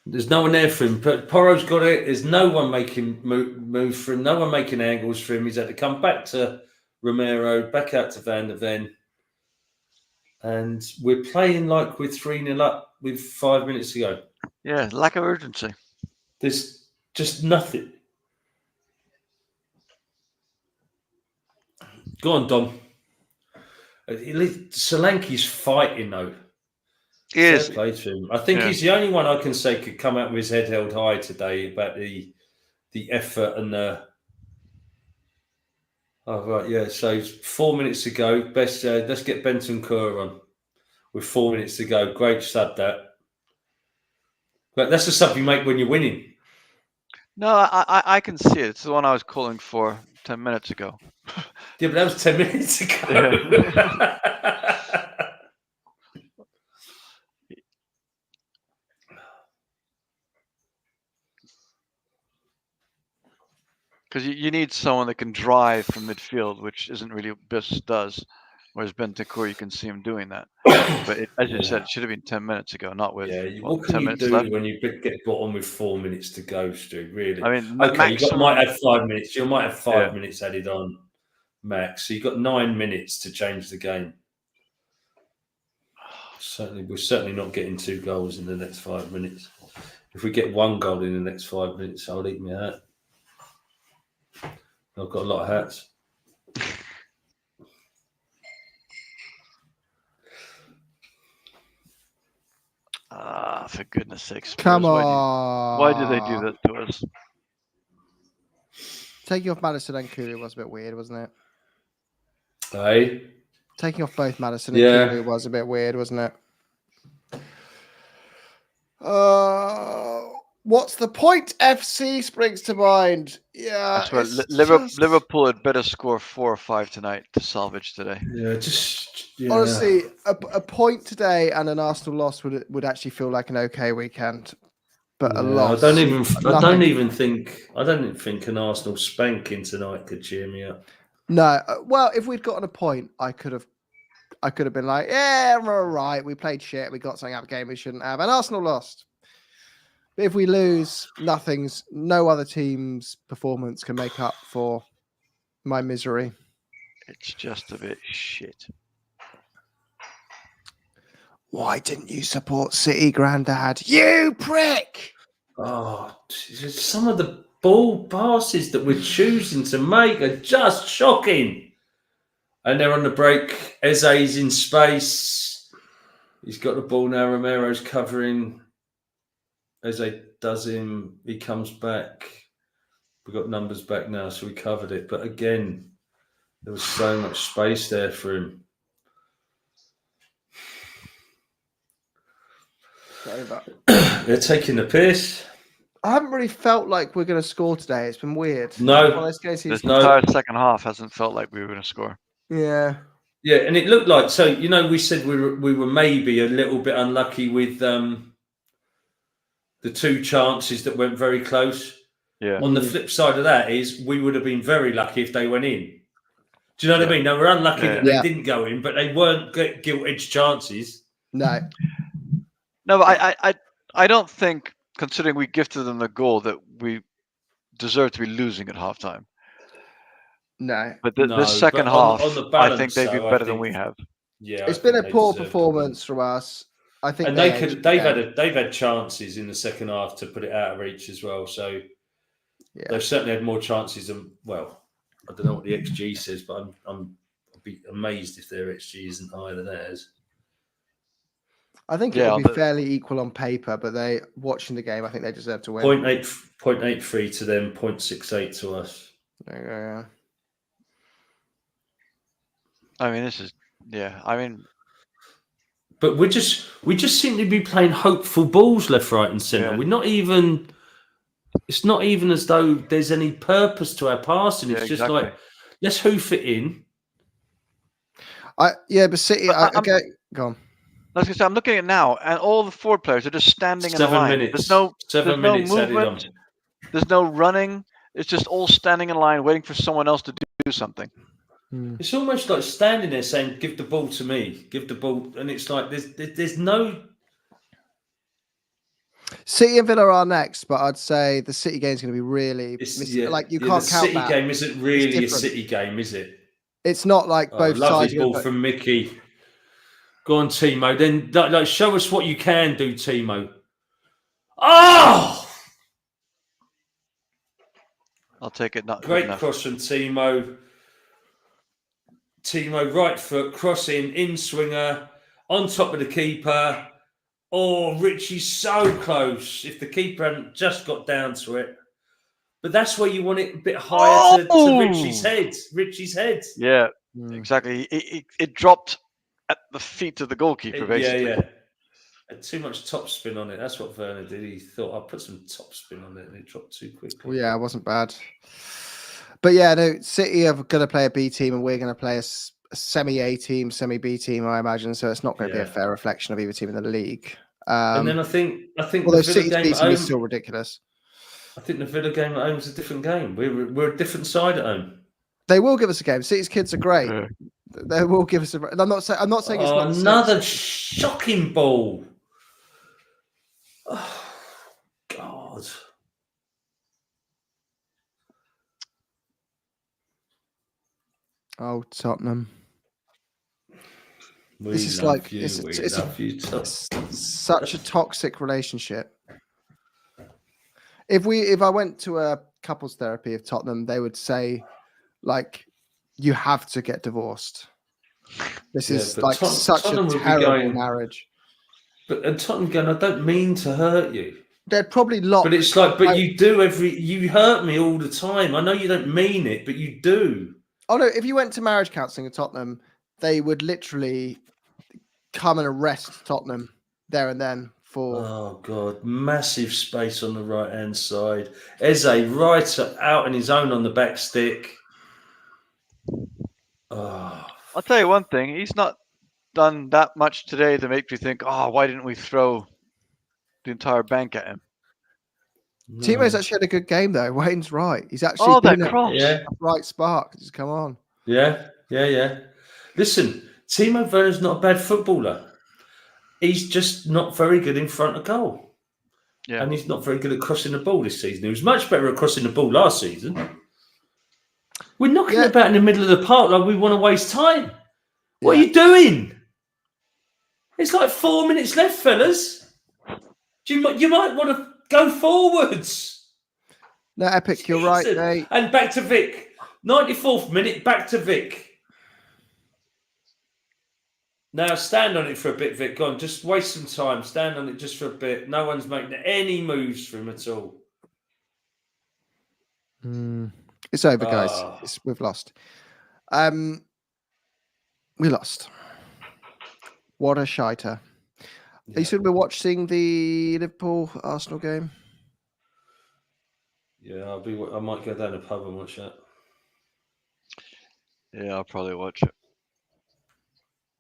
There's no one there for him. Porro's got it. There's no one making moves for him. No one making angles for him. He's had to come back to Romero, back out to Van der Ven. And we're playing like we're 3-0 up with 5 minutes to go. Yeah, lack of urgency. This Just nothing. Go on, Dom. Solanke's fighting though. He is. Fair play to him. I think he's the only one I can say could come out with his head held high today about the effort and the. Oh right, yeah. So 4 minutes to go. Best. Let's get Benton Kerr on with 4 minutes to go. Great stud that. But that's the stuff you make when you're winning. No, I can see it. It's the one I was calling for 10 minutes ago. Yeah, but that was 10 minutes ago. Yeah. Because you need someone that can drive from midfield, which isn't really what Biss does. Whereas Bentancur, you can see him doing that. But as you said, it should have been 10 minutes ago, not with what can 10 you minutes do left? when you get bottom with 4 minutes to go, Stu? Really? I mean, okay, maximum, you might have 5 minutes. You might have 5 minutes added on, max. So you've got 9 minutes to change the game. We're certainly not getting 2 goals in the next 5 minutes. If we get 1 goal in the next 5 minutes, I'll eat my hat. I've got a lot of hats. For goodness sakes. Come on. Why do they do that to us? Taking off Maddison and Kulu was a bit weird, wasn't it? Hey? Taking off both Maddison and Kulu was a bit weird, wasn't it? What's the point? FC springs to mind. Yeah. I swear, Liverpool had better score 4 or 5 tonight to salvage today. Yeah, honestly, a point today and an Arsenal loss would actually feel like an okay weekend. But a loss. I don't even think an Arsenal spanking tonight could cheer me up. No. Well, if we'd gotten a point, I could have been like, yeah, we're all right. We played shit. We got something out of the game we shouldn't have. And Arsenal lost. But if we lose, no other team's performance can make up for my misery. It's just a bit shit. Why didn't you support City, Grandad? You prick! Oh, some of the ball passes that we're choosing to make are just shocking. And they're on the break. Eze's in space. He's got the ball now. Romero's covering. Eze does him. He comes back. We've got numbers back now, so we covered it. But again, there was so much space there for him. They're taking the piss. I haven't really felt like we're going to score today. It's been weird. No. This entire second half hasn't felt like we were going to score. Yeah. Yeah, and it looked like, so, we said we were maybe a little bit unlucky with the 2 chances that went very close. Yeah. On the flip side of that is we would have been very lucky if they went in. Do you know what I mean? They were unlucky that they didn't go in, but they weren't gilt-edged chances. No. No, but I don't think, considering we gifted them the goal, that we deserve to be losing at halftime. No. But this second half, I think they've been better than we have. Yeah, it's been a poor performance from us. I think, and they've had chances in the second half to put it out of reach as well. So they've certainly had more chances than. Well, I don't know what the XG says, but I'd be amazed if their XG isn't higher than theirs. I think it would be fairly equal on paper, but watching the game, I think they deserve to win. 0.83 to them, 0.68 to us. There you go, yeah. I mean, but we just seem to be playing hopeful balls left, right, and centre. Yeah. We're not even. It's not even as though there's any purpose to our passing. It's just like, let's hoof it in. But City. Okay, go on. I was going to say, I'm looking at it now, and all the forward players are just standing in a line. 7 minutes. There's no movement. There's no running. It's just all standing in line, waiting for someone else to do something. It's almost like standing there saying, "Give the ball to me. Give the ball," and it's like there's no. City and Villa are next, but I'd say the City game is going to be really like you can't count that. The City game isn't really a City game, is it? It's not like both sides. Lovely ball from Mickey. Go on, Timo. Then show us what you can do, Timo. Oh! I'll take it. Not Great cross from Timo. Timo, right foot, crossing, in swinger, on top of the keeper. Oh, Richie's so close. If the keeper hadn't just got down to it. But that's where you want it a bit higher to Richie's head. Richie's head. Yeah, exactly. It dropped at the feet of the goalkeeper, basically. Yeah. Had too much top spin on it. That's what Werner did. He thought, I'll put some top spin on it, and it dropped too quickly. Well, yeah, it wasn't bad. But yeah, no, City are going to play a B team, and we're going to play a semi-A team, semi-B team, I imagine. So it's not going to be a fair reflection of either team in the league. And then I think although City's B team is still ridiculous. I think the Villa game at home is a different game. We're a different side at home. They will give us a game. City's kids are great. Yeah. They will give us a. I'm not saying it's not another shocking ball. Oh God. Oh, Tottenham. This is like it's such a toxic relationship. If I went to a couples therapy of Tottenham, they would say, like, you have to get divorced. This is like such a terrible marriage. But Tottenham going, I don't mean to hurt you. They'd probably lock. But it's like, you do you hurt me all the time. I know you don't mean it, but you do. Oh no! If you went to marriage counselling at Tottenham, they would literally come and arrest Tottenham there and then for. Oh God! Massive space on the right hand side. Eze right out on his own on the back stick. Oh. I'll tell you one thing. He's not done that much today to make me think, oh, why didn't we throw the entire bank at him? No. Timo's actually had a good game though. Wayne's right. He's actually that cross. A right spark. Just come on. Yeah. Listen, Timo Werner's not a bad footballer. He's just not very good in front of goal. Yeah. And he's not very good at crossing the ball this season. He was much better at crossing the ball last season. We're knocking about in the middle of the park like we want to waste time. What are you doing? It's like 4 minutes left, fellas. You might want to go forwards. No, Epic, you're right, mate. And back to Vic. 94th minute, back to Vic. Now stand on it for a bit, Vic. Go on, just waste some time. Stand on it just for a bit. No one's making any moves for him at all. It's over, guys. We've lost. We lost. What a shiter. Are you still watching the Liverpool-Arsenal game? Yeah, I might go down to the pub and watch that. Yeah, I'll probably watch it.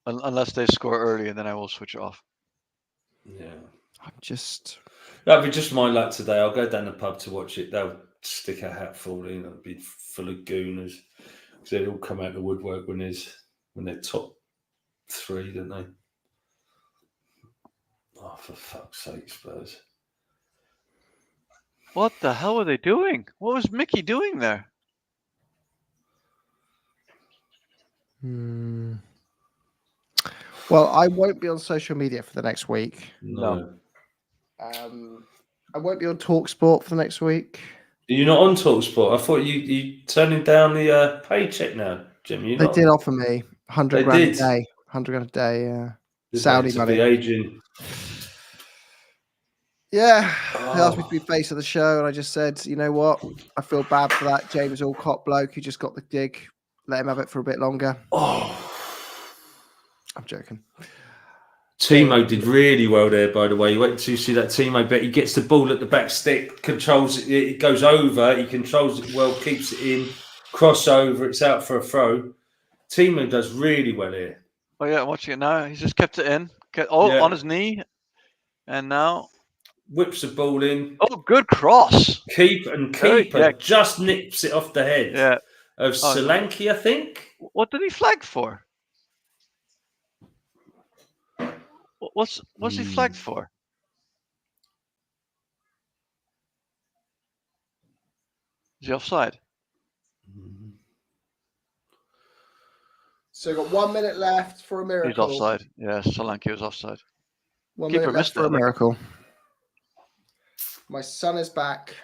Unless they score early, and then I will switch it off. Yeah. That'll be just my luck today. I'll go down the pub to watch it. They'll stick a hatful in. It'll be full of gooners. Because they all come out of the woodwork when they're top three, don't they? Oh, for fuck's sake, Spurs. What the hell were they doing? What was Mickey doing there? Well, I won't be on social media for the next week. No. I won't be on TalkSport for the next week. You're not on TalkSport? I thought you turning down the paycheck now, Jim. They did offer me 100 grand a day. 100 grand a day, yeah. Saudi money. The agent. Yeah, they asked me to be face of the show, and I just said, you know what? I feel bad for that James Alcott bloke who just got the gig. Let him have it for a bit longer. I'm joking. Timo did really well there, by the way. You went to see that Timo bet. He gets the ball at the back stick, controls it. It goes over. He controls it well, keeps it in. Crossover. It's out for a throw. Timo does really well here. Oh yeah, I'm watching it now. He's just kept it in. On his knee, and now whips the ball in. Oh, good cross. Keeper just nips it off the head. Of Solanke, I think. What did he flag for? What's he flagged for? Is he offside? So we've got 1 minute left for a miracle. He's offside. Yeah, Solanke was offside. 1 minute left for a miracle. My son is back.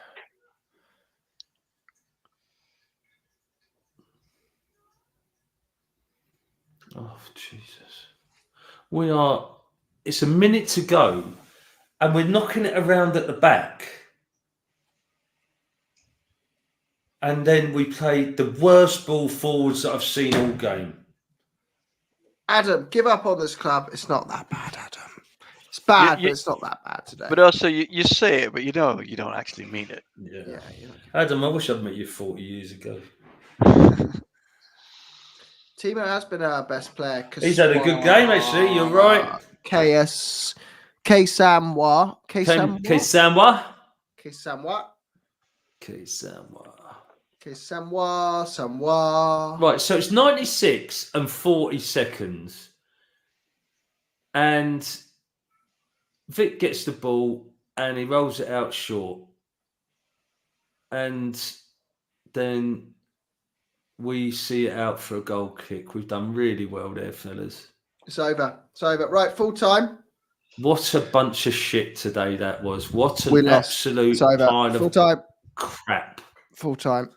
Oh, Jesus. It's a minute to go, and we're knocking it around at the back. And then we played the worst ball forwards that I've seen all game. Adam, give up on this club. It's not that bad, Adam. It's bad, but it's not that bad today. But also, you say it, but you know you don't actually mean it. Yeah. Adam, I wish I'd met you 40 years ago. Timo has been our best player. He's had a good game, actually. You're right. Samwa. Right, so it's 96 and 40 seconds. And Vic gets the ball and he rolls it out short. And then we see it out for a goal kick. We've done really well there, fellas. It's over. Right, full time. What a bunch of shit today that was. What an absolute pile of crap. Full time.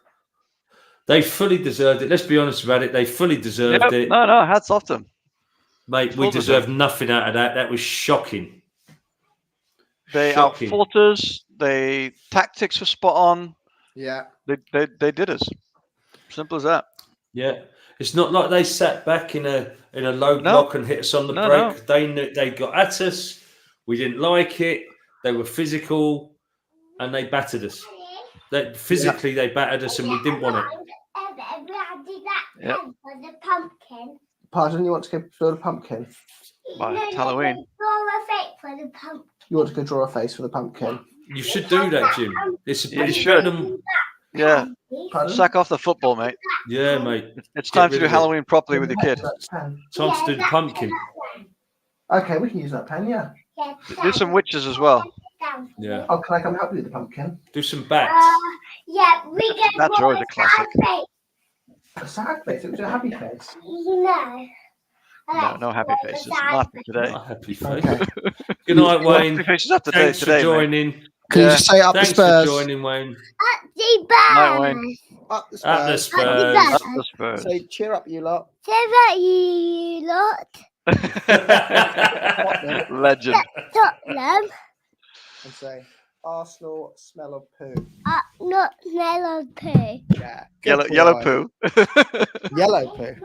They fully deserved it. Let's be honest about it. They fully deserved it. No, hats off them. Mate, we deserved nothing out of that. That was shocking. They outfought us. They tactics were spot on. Yeah. They did us. Simple as that. Yeah. It's not like they sat back in a low block and hit us on the break. No. They got at us. We didn't like it. They were physical and they battered us. They battered us and we didn't want it. For the pumpkin. Pardon, you want to go draw a pumpkin? It's Halloween. Draw a face for the pumpkin. You want to go draw a face for the pumpkin? You should do that, Jim. You should. Yeah. Pardon? Sack off the football, mate. Yeah, mate. It's time to do Halloween properly with your kid. Time to do the pumpkin. Okay, we can use that pen, yeah. Do some witches as well. Yeah. Oh, can I come help you with the pumpkin? Do some bats. That's always a classic. A sad face? It was a happy face. No happy faces. Not happy today. Not happy face. Okay. Good night, Wayne. Faces up Thanks for joining. Can you just say up Thanks the Spurs? for joining, Wayne. Night, Wayne. Up the Spurs. Up the Spurs. Up the Spurs. Say cheer up, you lot. Legend. Tottenham. And say Arsenal smell of poo. Not smell of poo. Yeah. Yellow poo. Yellow poo.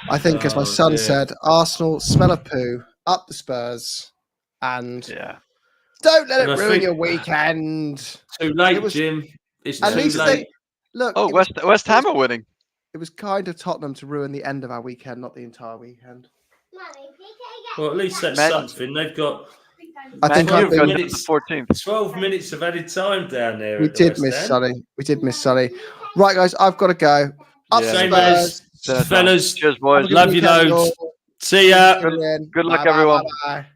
I think, as my son said, Arsenal smell of poo. Up the Spurs. And don't let it ruin your weekend. Too late, Jim. It's too late. Look. West Ham are winning. It was kind of Tottenham to ruin the end of our weekend, not the entire weekend. Well, at least that's something. They've got. I think I've been 14th. 12 minutes of added time down there. We did miss Sully. Right, guys, I've got to go. Up Spurs. Fellas. Cheers, boys. Love you loads. See ya. Good luck, everyone. Bye.